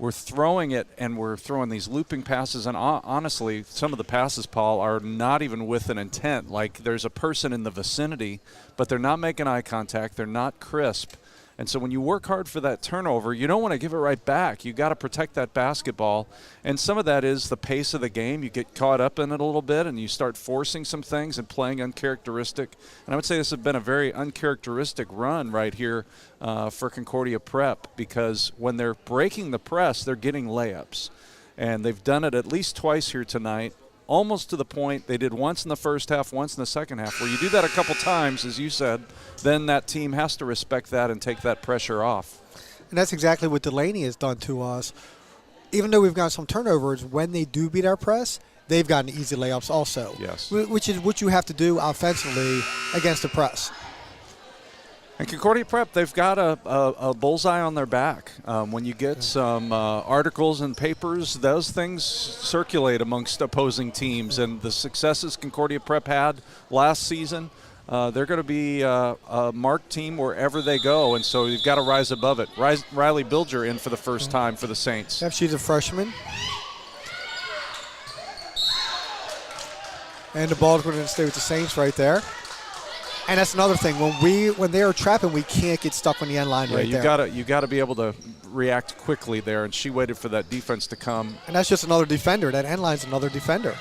we're throwing it, and we're throwing these looping passes. And honestly, some of the passes, Paul, are not even with an intent. Like there's a person in the vicinity, but they're not making eye contact. They're not crisp. And so when you work hard for that turnover, you don't want to give it right back. You got to protect that basketball. And some of that is the pace of the game. You get caught up in it a little bit, and you start forcing some things and playing uncharacteristic. And I would say this has been a very uncharacteristic run right here for Concordia Prep, because when they're breaking the press, they're getting layups. And they've done it at least twice here tonight, almost to the point they did once in the first half, once in the second half. Where you do that a couple times, as you said, then that team has to respect that and take that pressure off. And that's exactly what Dulaney has done to us. Even though we've got some turnovers, when they do beat our press, they've gotten easy layups also. Yes. Which is what you have to do offensively against the press. And Concordia Prep, they've got a bullseye on their back. When you get some articles and papers, those things circulate amongst opposing teams. And the successes Concordia Prep had last season, they're going to be a marked team wherever they go. And so you've got to rise above it. Riley Bilger in for the first time for the Saints. Yep, she's a freshman. And the ball's going to stay with the Saints right there. And that's another thing. When they are trapping, we can't get stuck on the end line right there. You got to be able to react quickly there, and she waited for that defense to come. And that's just another defender. That end line's another defender.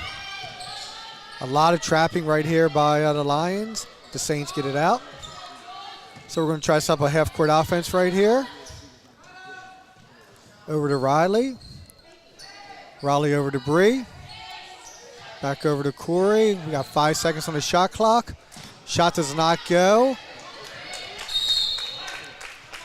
A lot of trapping right here by the Lions. The Saints get it out. So we're going to try to set up a half-court offense right here. Over to Riley. Riley over to Bree. Back over to Corey. We got 5 seconds on the shot clock. Shot does not go.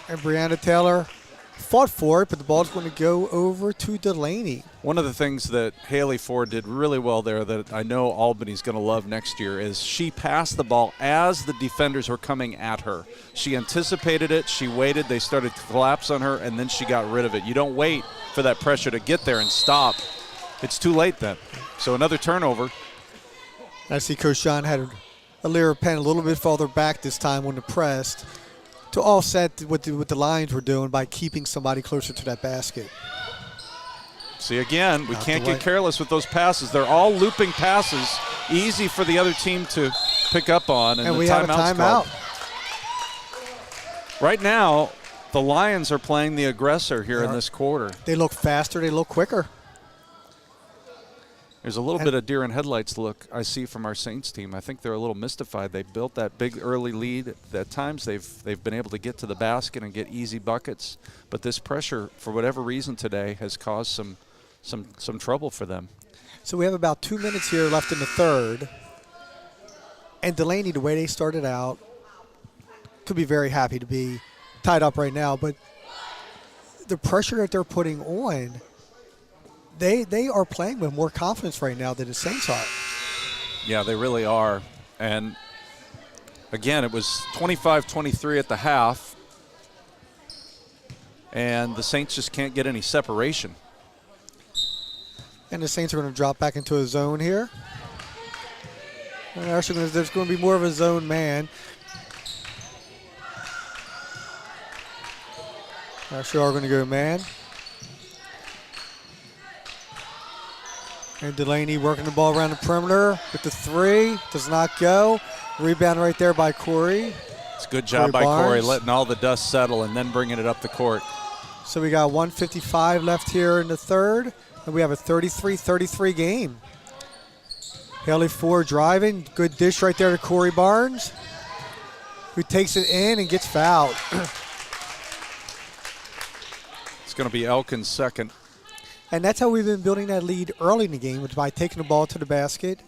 And Brianna Taylor fought for it, but the ball's going to go over to Dulaney. One of the things that Haley Ford did really well there that I know Albany's going to love next year is she passed the ball as the defenders were coming at her. She anticipated it, she waited, they started to collapse on her, and then she got rid of it. You don't wait for that pressure to get there and stop. It's too late then. So another turnover. I see Coach John had Alira Penn a little bit farther back this time when the pressed to offset what the Lions were doing by keeping somebody closer to that basket. See, again, we can't get careless with those passes. They're all looping passes, easy for the other team to pick up on. And we have a timeout. Right now, the Lions are playing the aggressor here in this quarter. They look faster. They look quicker. There's a little bit of deer in headlights look I see from our Saints team. I think they're a little mystified. They built that big early lead. At times they've been able to get to the basket and get easy buckets, but this pressure, for whatever reason today, has caused some trouble for them. So we have about 2 minutes here left in the third. And Dulaney, the way they started out, could be very happy to be tied up right now, but the pressure that they're putting on, they are playing with more confidence right now than the Saints are. Yeah, they really are. And again, it was 25-23 at the half, and the Saints just can't get any separation. And the Saints are going to drop back into a zone here. And actually, there's going to be more of a zone man. Actually, are going to go man. And Dulaney working the ball around the perimeter with the 3. Does not go. Rebound right there by Corey. It's a good job by Corey, letting all the dust settle and then bringing it up the court. So we got 1:55 left here in the third. And we have a 33-33 game. Haley Ford driving. Good dish right there to Corey Barnes, who takes it in and gets fouled. It's going to be Elkins' second. And that's how we've been building that lead early in the game, was by taking the ball to the basket.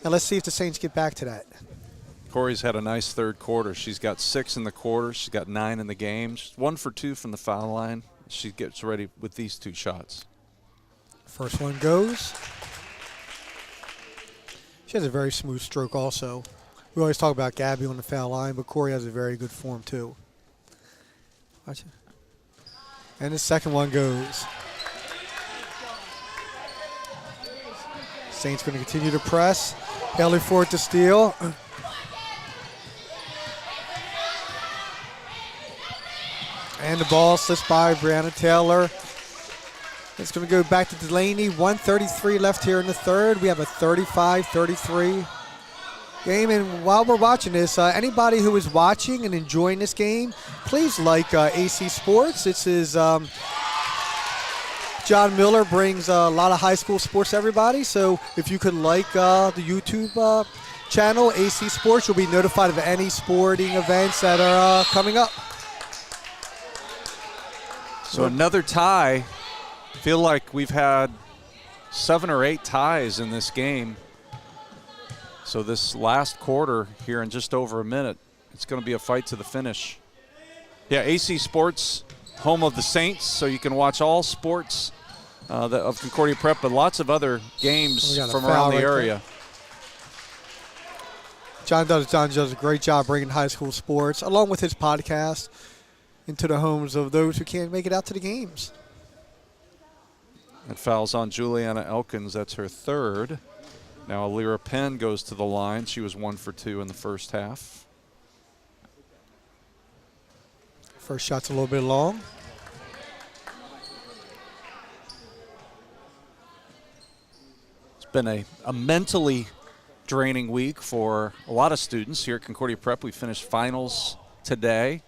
And let's see if the Saints get back to that. Corey's had a nice third quarter. She's got 6 in the quarter. She's got 9 in the game. She's 1 for 2 from the foul line. She gets ready with these 2 shots. First one goes. She has a very smooth stroke also. We always talk about Gabby on the foul line, but Corey has a very good form too. Watch it. And the second one goes. Saints going to continue to press. Haley Ford to steal. And the ball slips by Brianna Taylor. It's going to go back to Dulaney. 1:33 left here in the third. We have a 35-33 game. And while we're watching this, anybody who is watching and enjoying this game, please like AC Sports. This is John Miller brings a lot of high school sports to everybody. So if you could like the YouTube channel, AC Sports, you'll be notified of any sporting events that are coming up. So another tie. Feel like we've had 7 or 8 ties in this game. So this last quarter here in just over a minute, it's going to be a fight to the finish. Yeah, AC Sports, home of the Saints, so you can watch all sports of Concordia Prep, but lots of other games from around the area. John does a great job bringing high school sports, along with his podcast, into the homes of those who can't make it out to the games. It fouls on Juliana Elkins. That's her third. Now Alira Penn goes to the line. She was 1 for 2 in the first half. First shot's a little bit long. It's been a mentally draining week for a lot of students here at Concordia Prep. We finished finals today.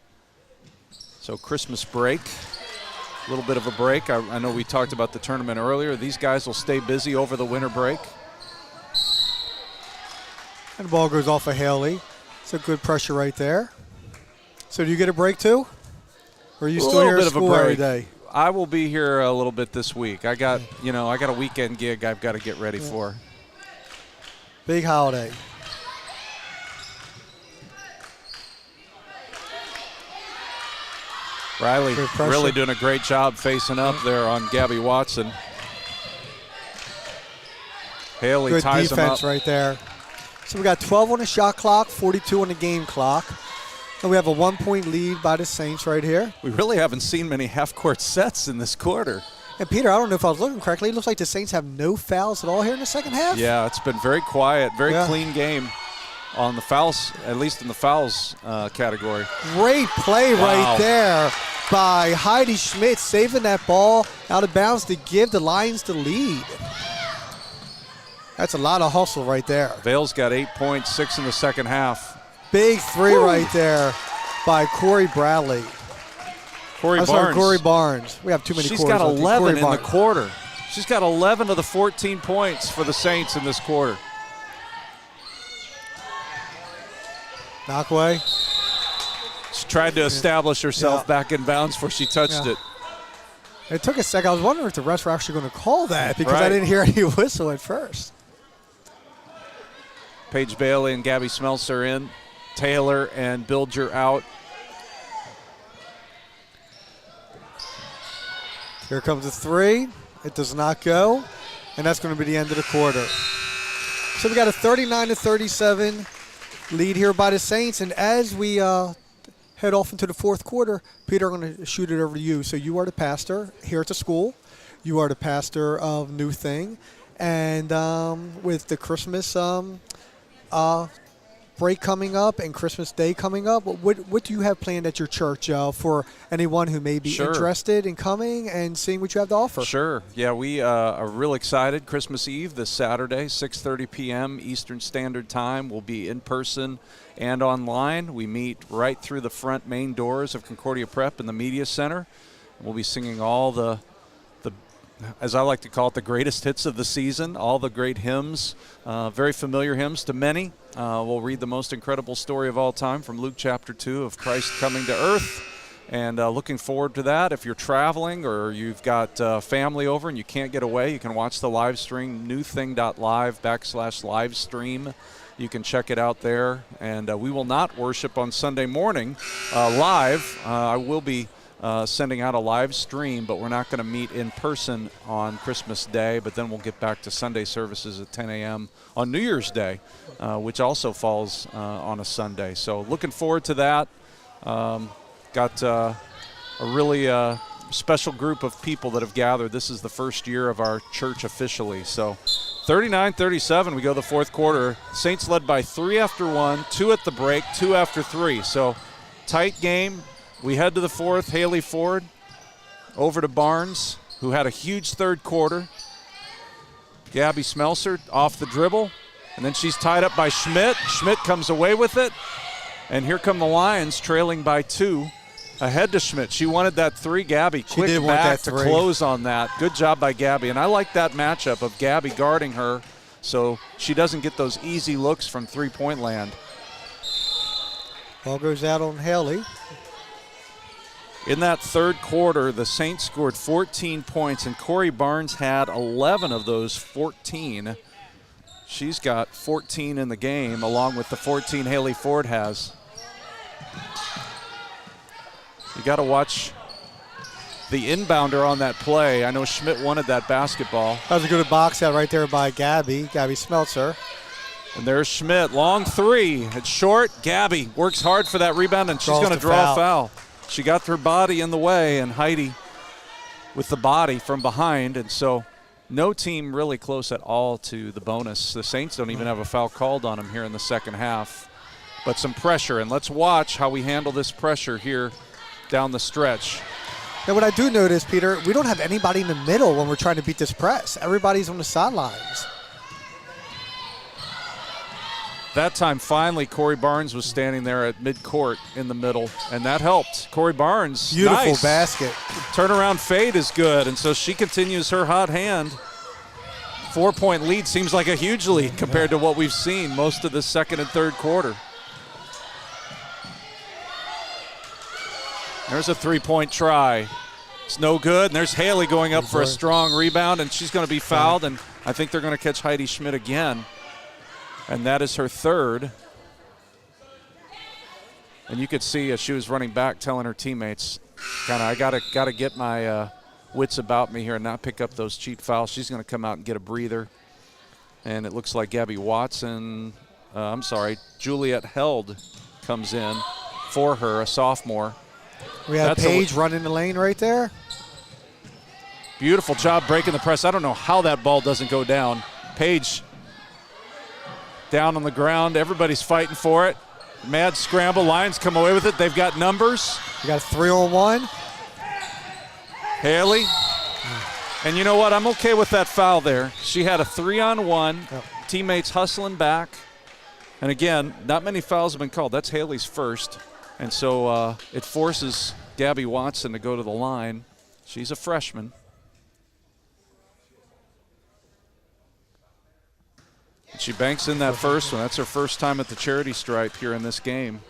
So Christmas break. A little bit of a break. I know we talked about the tournament earlier. These guys will stay busy over the winter break. And the ball goes off of Haley. It's a good pressure right there. So do you get a break too? Or are you still here at school every day? I will be here a little bit this week. I got a weekend gig I've got to get ready for. Big holiday. Riley really doing a great job facing up there on Gabby Watson. Haley good ties him up. Good defense right there. So we got 12 on the shot clock, 42 on the game clock. And we have a 1-point lead by the Saints right here. We really haven't seen many half-court sets in this quarter. And Peter, I don't know if I was looking correctly. It looks like the Saints have no fouls at all here in the second half. Yeah, it's been very quiet, very clean game on the fouls, at least in the fouls category. Great play right there by Heidi Schmidt, saving that ball out of bounds to give the Lions the lead. That's a lot of hustle right there. Vale's got 8 points, 6 in the second half. Big three right there by Corey Bradley. Corey Barnes. We have too many. She's got 11 in the quarter. She's got 11 of the 14 points for the Saints in this quarter. Knockaway. She tried to establish herself back in bounds before she touched it. It took a second. I was wondering if the refs were actually going to call that because I didn't hear any whistle at first. Paige Bailey and Gabby Smeltzer in. Taylor and Bilger out. Here comes the three. It does not go, and that's going to be the end of the quarter. So we got a 39-37 lead here by the Saints, and as we head off into the fourth quarter, Peter, I'm going to shoot it over to you. So you are the pastor here at the school. You are the pastor of New Thing, and with the Christmas break coming up and Christmas Day coming up, what do you have planned at your church for anyone who may be interested in coming and seeing what you have to offer? Sure. Yeah, we are real excited. Christmas Eve this Saturday, 6:30 p.m. Eastern Standard Time. We'll be in person and online. We meet right through the front main doors of Concordia Prep in the Media Center. We'll be singing all the as I like to call it, the greatest hits of the season, all the great hymns, very familiar hymns to many. We'll read the most incredible story of all time from Luke chapter 2 of Christ coming to earth, and looking forward to that. If you're traveling or you've got family over and you can't get away, you can watch the live stream, newthing.live/live stream. You can check it out there, and we will not worship on Sunday morning live. I will be sending out a live stream, but we're not going to meet in person on Christmas Day, but then we'll get back to Sunday services at 10 a.m. on New Year's Day, which also falls on a Sunday. So looking forward to that. Got a really special group of people that have gathered. This is the first year of our church officially. So 39-37, we go the fourth quarter. Saints led by 3 after 1, 2 at the break, 2 after 3. So tight game. We head to the fourth. Haley Ford over to Barnes, who had a huge third quarter. Gabby Smelser off the dribble, and then she's tied up by Schmidt. Schmidt comes away with it, and here come the Lions trailing by 2 ahead to Schmidt. She wanted that three. Gabby quick back to close on that. Good job by Gabby, and I like that matchup of Gabby guarding her so she doesn't get those easy looks from three-point land. Ball goes out on Haley. In that third quarter, the Saints scored 14 points, and Corey Barnes had 11 of those 14. She's got 14 in the game, along with the 14 Haley Ford has. You got to watch the inbounder on that play. I know Schmidt wanted that basketball. That was a good box out right there by Gabby Smeltzer. And there's Schmidt, long three. It's short. Gabby works hard for that rebound, and she's going to draw a foul. She got her body in the way, and Heidi with the body from behind. And so no team really close at all to the bonus. The Saints don't even have a foul called on them here in the second half. But some pressure, and let's watch how we handle this pressure here down the stretch. Now, what I do notice, Peter, we don't have anybody in the middle when we're trying to beat this press. Everybody's on the sidelines. That time, finally, Corey Barnes was standing there at midcourt in the middle, and that helped. Corey Barnes, beautiful nice basket. Turnaround fade is good, and so she continues her hot hand. 4-point lead seems like a huge lead compared to what we've seen most of the second and third quarter. There's a three-point try. It's no good, and there's Haley going up for a strong rebound, and she's going to be fouled, and I think they're going to catch Heidi Schmidt again. And that is her third. And you could see as she was running back telling her teammates, I gotta get my wits about me here and not pick up those cheap fouls. She's going to come out and get a breather. And it looks like Juliet Held comes in for her, a sophomore. We have Paige running the lane right there. Beautiful job breaking the press. I don't know how that ball doesn't go down. Paige down on the ground. Everybody's fighting for it. Mad scramble. Lions come away with it. They've got numbers. We got a 3-on-1. Haley. And you know what? I'm okay with that foul there. She had a 3-on-1. Yep. Teammates hustling back. And again, not many fouls have been called. That's Haley's first. And so it forces Gabby Watson to go to the line. She's a freshman. She banks in that first one. That's her first time at the charity stripe here in this game.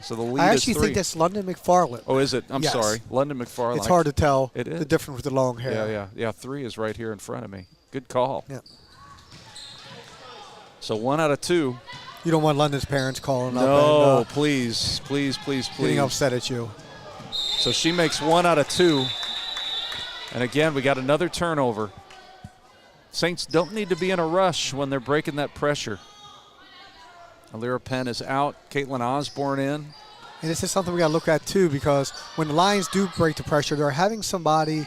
So the lead is 3. I actually think that's London McFarland. Oh, is it? I'm sorry. London McFarland. It's hard to tell the difference with the long hair. Yeah, 3 is right here in front of me. Good call. Yeah. So 1 out of 2. You don't want London's parents calling up. No, please. Getting upset at you. So she makes 1 out of 2. And again, we got another turnover. Saints don't need to be in a rush when they're breaking that pressure. Alira Penn is out. Caitlin Osborne in. And this is something we got to look at, too, because when the Lions do break the pressure, they're having somebody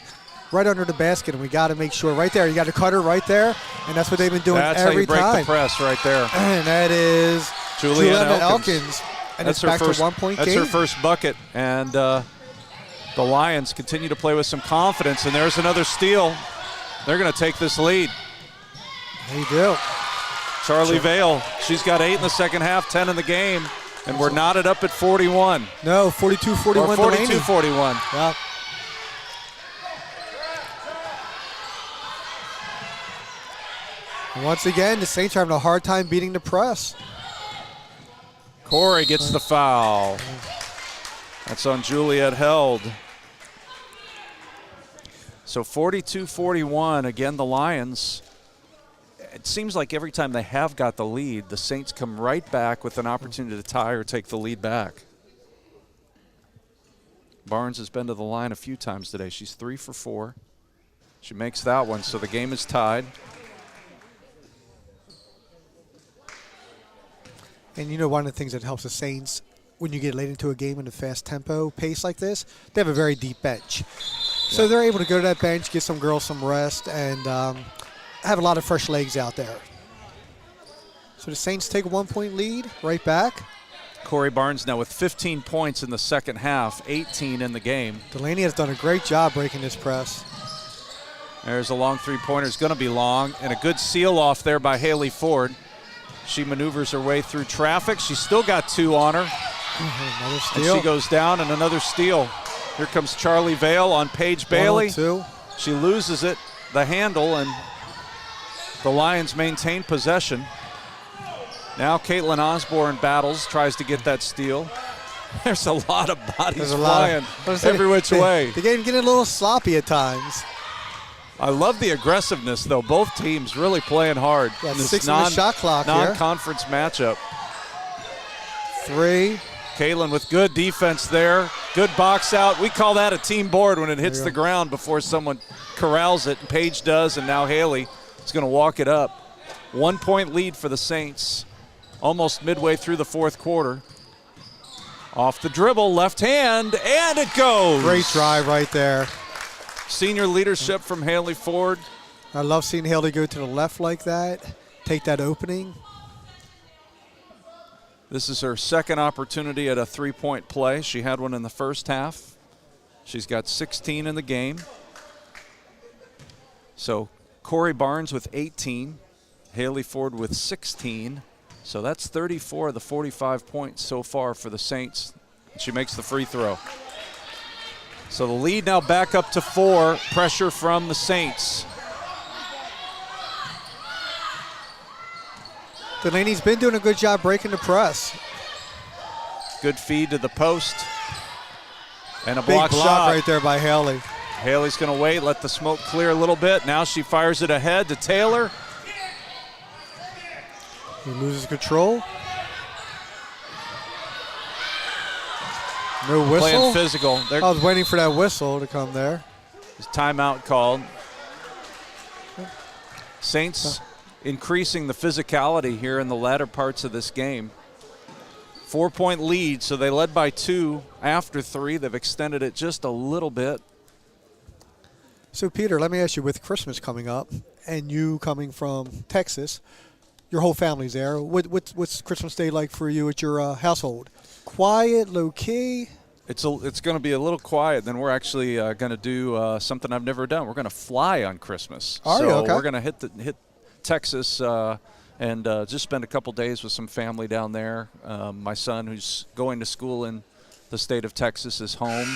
right under the basket, and we got to make sure right there. You got to cut her right there, and that's what they've been doing that's every how you break time. The press right there. And that is Juliana Elkins. And that's it's back first, to 1 point that's game. That's her first bucket, and the Lions continue to play with some confidence, and there's another steal. They're going to take this lead. They do. Charlie Vale, she's got 8 in the second half, 10 in the game, and we're knotted up at 41. No, 42-41. 42-41. Yeah. And once again, the Saints are having a hard time beating the press. Corey gets the foul. That's on Juliet Held. So 42-41, again, the Lions. It seems like every time they have got the lead, the Saints come right back with an opportunity to tie or take the lead back. Barnes has been to the line a few times today. She's 3 for 4. She makes that one, so the game is tied. And you know, one of the things that helps the Saints when you get late into a game in a fast tempo pace like this, they have a very deep bench. So they're able to go to that bench, get some girls some rest, and have a lot of fresh legs out there. So the Saints take a 1 point lead right back. Corey Barnes now with 15 points in the second half, 18 in the game. Dulaney has done a great job breaking this press. There's a long three-pointer. It's going to be long, and a good seal-off there by Haley Ford. She maneuvers her way through traffic. She's still got 2 on her. Another steal. And she goes down, and another steal. Here comes Charlie Vale on Paige Bailey. 102. She loses it, the handle, and the Lions maintain possession. Now Caitlin Osborne battles, tries to get that steal. There's a lot of bodies flying every which way. The game getting a little sloppy at times. I love the aggressiveness, though. Both teams really playing hard. Yeah, in this 6-minute shot clock here. Non-conference matchup. 3. Caitlin with good defense there. Good box out. We call that a team board when it hits the ground before someone corrals it. Paige does, and now Haley is going to walk it up. 1 point lead for the Saints. Almost midway through the fourth quarter. Off the dribble, left hand, and it goes. Great drive right there. Senior leadership from Haley Ford. I love seeing Haley go to the left like that, take that opening. This is her second opportunity at a three-point play. She had one in the first half. She's got 16 in the game. So Corey Barnes with 18, Haley Ford with 16. So that's 34 of the 45 points so far for the Saints. She makes the free throw. So the lead now back up to 4. Pressure from the Saints. Dulaney's been doing a good job breaking the press. Good feed to the post. And a Big block shot right there by Haley. Haley's going to wait, let the smoke clear a little bit. Now she fires it ahead to Taylor. He loses control. No whistle. Playing physical. I was waiting for that whistle to come there. His timeout called. Saints increasing the physicality here in the latter parts of this game. 4 point lead, so they led by 2 after 3. They've extended it just a little bit. So, Peter, let me ask you, with Christmas coming up and you coming from Texas, your whole family's there. What's Christmas Day like for you at your household? Quiet, low-key? It's going to be a little quiet. Then we're actually going to do something I've never done. We're going to fly on Christmas. Are you? Okay. We're going to hit Texas and just spend a couple days with some family down there. My son, who's going to school in the state of Texas, is home,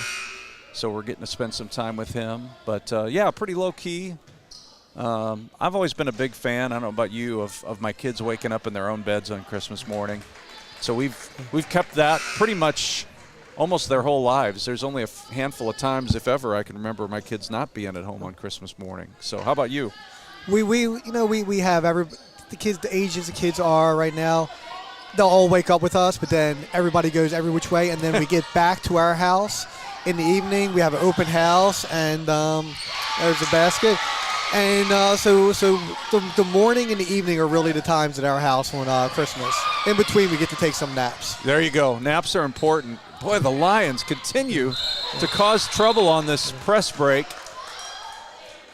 so we're getting to spend some time with him. But, yeah, pretty low-key. I've always been a big fan, I don't know about you, of my kids waking up in their own beds on Christmas morning. So we've kept that pretty much almost their whole lives. There's only a handful of times, if ever, I can remember my kids not being at home on Christmas morning. So how about you? We have the kids, the ages the kids are right now. They'll all wake up with us, but then everybody goes every which way, and then we get back to our house in the evening. We have an open house, and There's a basket. And so the morning and the evening are really the times at our house on Christmas. In between, we get to take some naps. There you go. Naps are important. Boy, the Lions continue to cause trouble on this press break.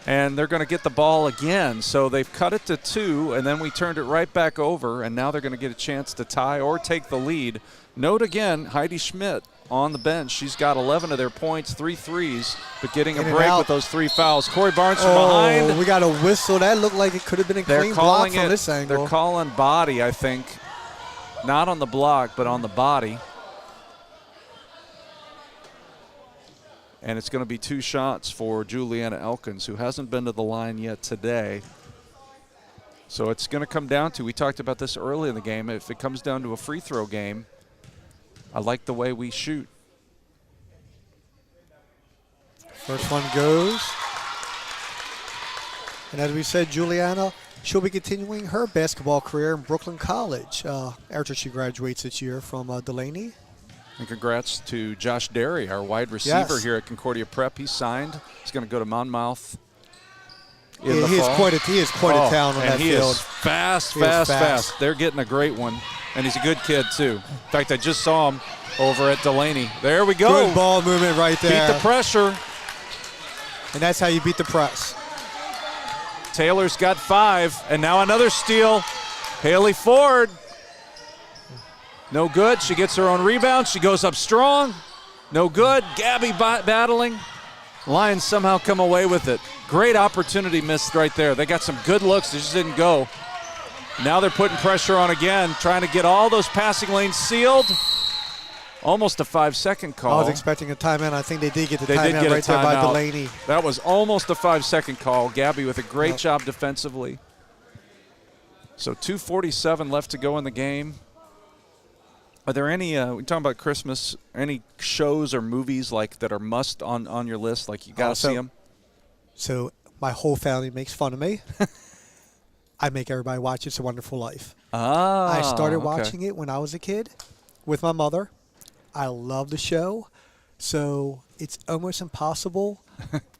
And they're going to get the ball again. So they've cut it to 2, and then we turned it right back over, and now they're going to get a chance to tie or take the lead. Note again, Heidi Schmidt on the bench. She's got 11 of their points, 3 threes, but getting a break with those 3 fouls. Corey Barnes from behind. We got a whistle. That looked like it could have been a clean block from this angle. They're calling body, I think. Not on the block, but on the body. And it's going to be 2 shots for Juliana Elkins, who hasn't been to the line yet today. So it's going to come down to, we talked about this early in the game, if it comes down to a free throw game, I like the way we shoot. First one goes. And as we said, Juliana, she'll be continuing her basketball career in Brooklyn College after she graduates this year from Dulaney. And congrats to Josh Derry, our wide receiver here at Concordia Prep. He's signed. He's going to go to Monmouth in the fall. He is quite a talent on that field. And he is fast. They're getting a great one. And he's a good kid, too. In fact, I just saw him over at Dulaney. There we go. Good ball movement right there. Beat the pressure. And that's how you beat the press. Taylor's got 5. And now another steal. Haley Ford. No good. She gets her own rebound. She goes up strong. No good. Gabby battling. Lions somehow come away with it. Great opportunity missed right there. They got some good looks. They just didn't go. Now they're putting pressure on again, trying to get all those passing lanes sealed. Almost a 5-second call. I was expecting a timeout. I think they did get the timeout right there by Dulaney. That was almost a 5-second call. Gabby with a great job defensively. So 2:47 left to go in the game. Are there any, we're talking about Christmas, any shows or movies like that are must on your list, like you got to see them? So my whole family makes fun of me. I make everybody watch It's a Wonderful Life. I started watching it when I was a kid with my mother. I love the show. So it's almost impossible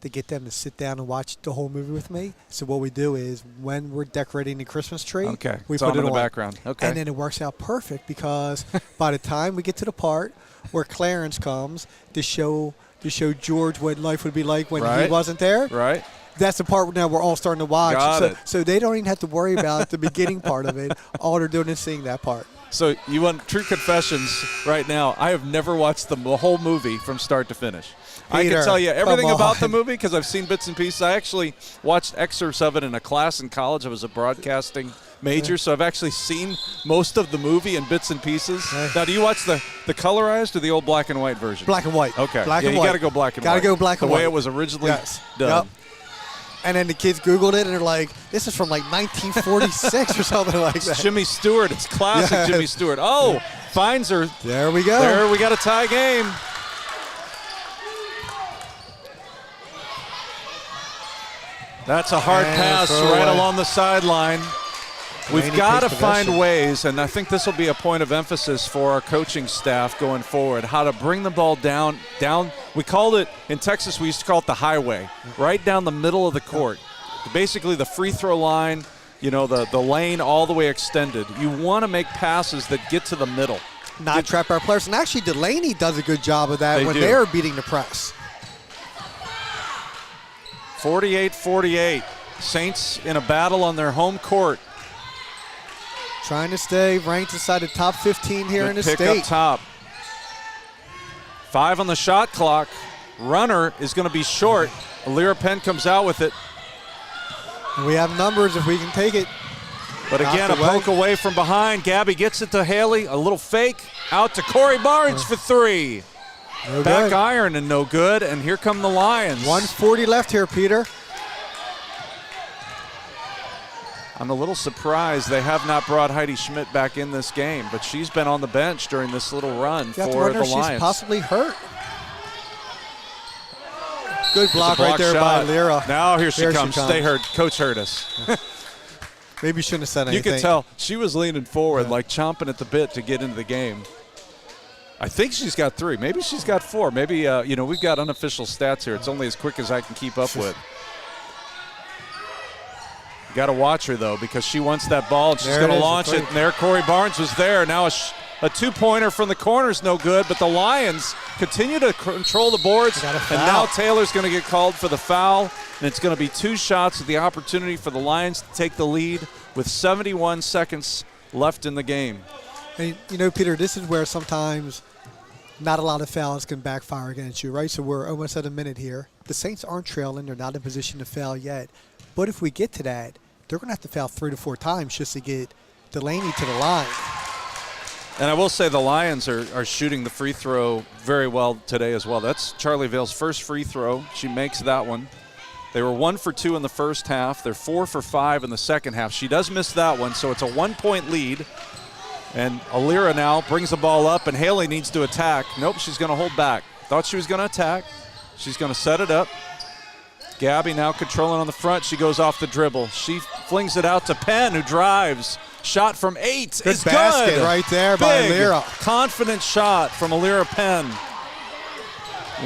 to get them to sit down and watch the whole movie with me. So what we do is when we're decorating the Christmas tree, we put it in the on. background. Okay. And then it works out perfect because by the time we get to the part where Clarence comes to show George what life would be like when he wasn't there. Right. That's the part now we're all starting to watch. Got it. So they don't even have to worry about the beginning part of it. All they're doing is seeing that part. So you want true confessions right now. I have never watched the whole movie from start to finish. I can tell you everything about the movie because I've seen bits and pieces. I actually watched excerpts of it in a class in college. I was a broadcasting major, so I've actually seen most of the movie in bits and pieces. Now, do you watch the colorized or the old black and white version? Black and white. Okay. Black and you white. got to go black and white. Got to go black and white. The way it was originally done. Yep. And then the kids Googled it, and they're like, this is from like 1946 or something like that. Jimmy Stewart. It's classic Jimmy Stewart. Oh, finds her. There we go. There we got a tie game. That's a hard pass right along the sideline. We've got to find ways, and I think this will be a point of emphasis for our coaching staff going forward, how to bring the ball down. We called it, in Texas, we used to call it the highway, right down the middle of the court. Basically the free throw line, the lane all the way extended. You want to make passes that get to the middle. Not trap our players. And actually, Dulaney does a good job of that when they're beating the press. 48-48. Saints in a battle on their home court. Trying to stay ranked inside the top 15 here in the state. Pick up top. 5 on the shot clock. Runner is going to be short. Alira Penn comes out with it. And we have numbers if we can take it. But again, a poke away from behind. Gabby gets it to Haley. A little fake. Out to Corey Barnes for 3. No Back good. iron and no good. And here come the Lions. 1:40 left here, Peter. I'm a little surprised they have not brought Heidi Schmidt back in this game, but she's been on the bench during this little run for the Lions. She's possibly hurt. Good block right there by Lyra. Now here she comes. Stay hurt. Coach hurt us. Maybe you shouldn't have said anything. You could tell she was leaning forward, like chomping at the bit to get into the game. I think she's got 3. Maybe she's got 4. Maybe, we've got unofficial stats here. It's only as quick as I can keep up with. You got to watch her, though, because she wants that ball, and she's There going it to is, launch the it. three. And there, Corey Barnes was there. Now a two-pointer from the corner is no good, but the Lions continue to control the boards. They got a And foul. now Taylor's going to get called for the foul, and it's going to be 2 shots with the opportunity for the Lions to take the lead with 71 seconds left in the game. And, you know, Peter, this is where sometimes not a lot of fouls can backfire against you, right? So we're almost at a minute here. The Saints aren't trailing. They're not in position to foul yet. But if we get to that, they're going to have to foul 3 to 4 times just to get Dulaney to the line. And I will say the Lions are shooting the free throw very well today as well. That's Charlie Vale's first free throw. She makes that one. They were 1 for 2 in the first half. They're 4 for 5 in the second half. She does miss that one, so it's a 1-point lead. And Alira now brings the ball up, and Haley needs to attack. Nope, she's going to hold back. Thought she was going to attack. She's going to set it up. Gabby now controlling on the front. She goes off the dribble. She flings it out to Penn, who drives. Shot from 8 Good is basket good. right there by Big, Alira. confident shot from Alira Penn.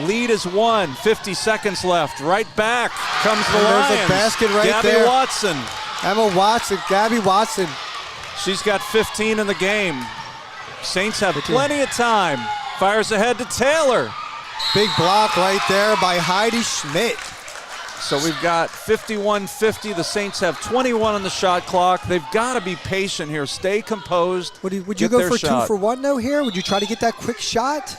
Lead is 1, 50 seconds left. Right back comes the And Lions. there's a basket right Gabby there. Watson. Emma Watson, Gabby Watson. She's got 15 in the game. Saints have plenty of time. Fires ahead to Taylor. Big block right there by Heidi Schmidt. So we've got 51-50. The Saints have 21 on the shot clock. They've got to be patient here. Stay composed. Would you get go their for shot. 2 for 1 though here? Would you try to get that quick shot?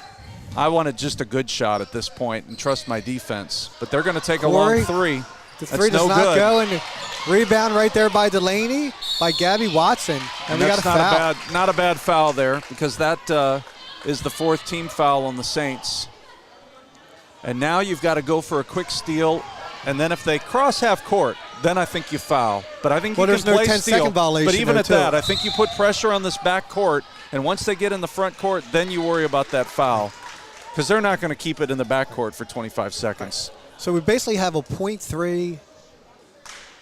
I wanted just a good shot at this point and trust my defense. But they're going to take a Corey, long 3. The That's 3 does no not good. go, and rebound right there by Dulaney, by Gabby Watson. And we got that's a foul. not a bad foul there, because that is the 4th team foul on the Saints. And now you've got to go for a quick steal, and then if they cross half court, then I think you foul. But I think Well, you there's can no play 10-second steal. violation But even there, at that, too. I think you put pressure on this back court, and once they get in the front court, then you worry about that foul, because they're not going to keep it in the back court for 25 seconds. So we basically have a 0.3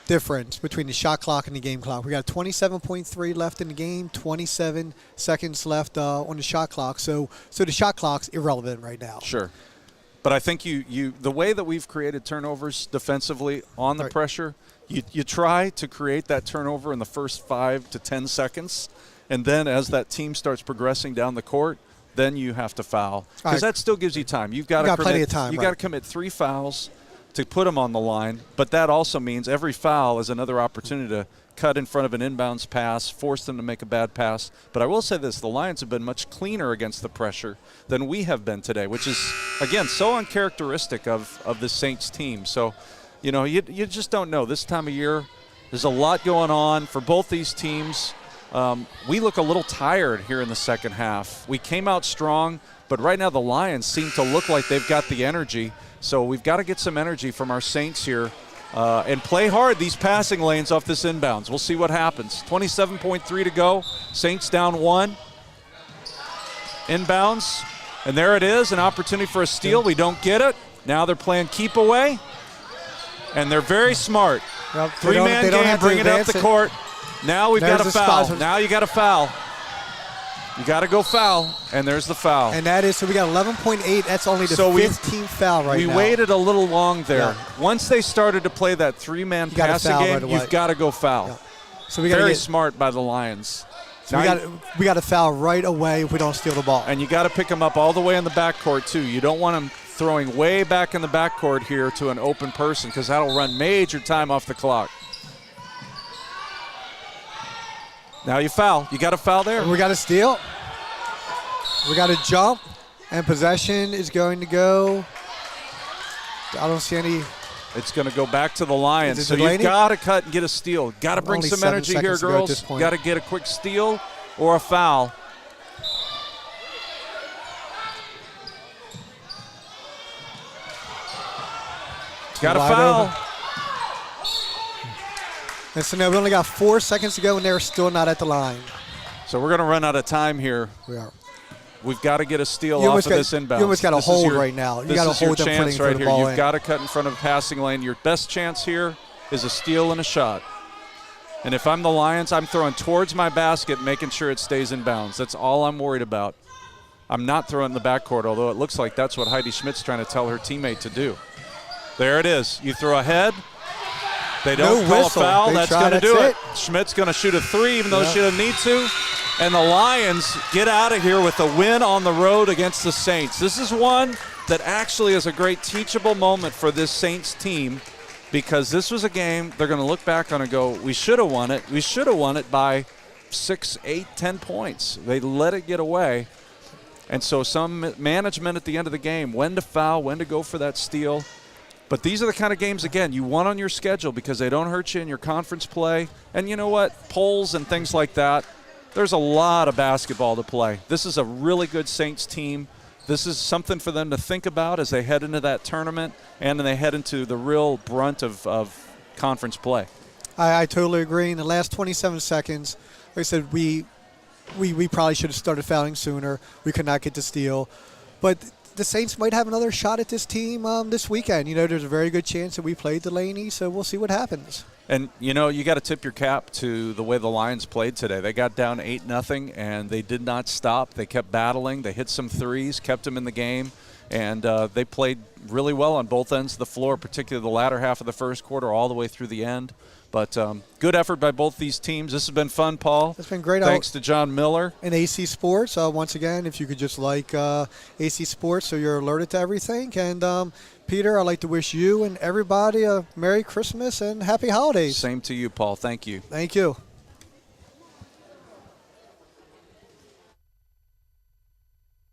difference between the shot clock and the game clock. We got 27.3 left in the game, 27 seconds left on the shot clock. So the shot clock's irrelevant right now. Sure. But I think the way that we've created turnovers defensively on the Right. pressure, you try to create that turnover in the first 5 to 10 seconds, and then as that team starts progressing down the court, then you have to foul, because that still gives you time. You've got plenty of time, You right. got to commit 3 fouls to put them on the line, but that also means every foul is another opportunity to cut in front of an inbounds pass, force them to make a bad pass. But I will say this, the Lions have been much cleaner against the pressure than we have been today, which is, again, so uncharacteristic of the Saints team. So, you know, you just don't know. This time of year, there's a lot going on for both these teams. We look a little tired here in the second half. We came out strong, but right now the Lions seem to look like they've got the energy. So we've got to get some energy from our Saints here and play hard these passing lanes off this inbounds. We'll see what happens. 27.3 to go. Saints down 1. Inbounds. And there it is, an opportunity for a steal. We don't get it. Now they're playing keep away. And they're very smart. Yep, 3-man game, bring it up the court. Now we've got a There's the foul. spot. Now you got a foul. You got to go foul, and there's the foul. And that is, so we got 11.8. That's only the So 15th foul right now. We waited a little long there. Yeah. Once they started to play that 3-man You gotta passing foul game, right away. you've got to go foul. Yeah. So we got Very to smart by the Lions. so Now we got to foul right away if we don't steal the ball. and you got to pick them up all the way in the backcourt, too. You don't want them throwing way back in the backcourt here to an open person, because that'll run major time off the clock. Now you foul. You got to foul there. And we got to steal. We got to jump, and possession is going to go. I don't see any. It's going to go back to the Lions. Is it So you've Dulaney? got to cut and get a steal. Got to bring Only some 7 energy here, seconds to go at girls. this point. Got to get a quick steal or a foul. Got a Wide foul. open. And so now we only got 4 seconds to go, and they're still not at the line. So we're going to run out of time here. We are. We've got to get a steal You off almost of got- this inbound. you almost got a This is hold your- right now. You this got a is your hold them chance putting right for the here. ball You've in. got to cut in front of the passing lane. Your best chance here is a steal and a shot. And if I'm the Lions, I'm throwing towards my basket, making sure it stays in bounds. That's all I'm worried about. I'm not throwing in the backcourt, although it looks like that's what Heidi Schmidt's trying to tell her teammate to do. There it is. You throw ahead. They don't No call whistle. a foul. They That's try, going to that's do it. Schmidt's going to shoot a 3, even though Yeah. she doesn't need to. And the Lions get out of here with a win on the road against the Saints. This is one that actually is a great teachable moment for this Saints team, because this was a game they're going to look back on and go, we should have won it. We should have won it by 6, 8, 10 points. They let it get away. And so some management at the end of the game, when to foul, when to go for that steal. But these are the kind of games, again, you want on your schedule because they don't hurt you in your conference play. And you know what? Polls and things like that, there's a lot of basketball to play. This is a really good Saints team. This is something for them to think about as they head into that tournament and then they head into the real brunt of conference play. I totally agree. In the last 27 seconds, like I said, we probably should have started fouling sooner. We could not get the steal. But the Saints might have another shot at this team this weekend. You know, there's a very good chance that we play Dulaney, so we'll see what happens. And, you know, you got to tip your cap to the way the Lions played today. They got down 8-0, and they did not stop. They kept battling. They hit some threes, kept them in the game, and they played really well on both ends of the floor, particularly the latter half of the first quarter all the way through the end. But good effort by both these teams. This has been fun, Paul. It's been great. Thanks to John Miller. And AC Sports, once again, if you could just like AC Sports so you're alerted to everything. And, Peter, I'd like to wish you and everybody a Merry Christmas and Happy Holidays. Same to you, Paul. Thank you. Thank you.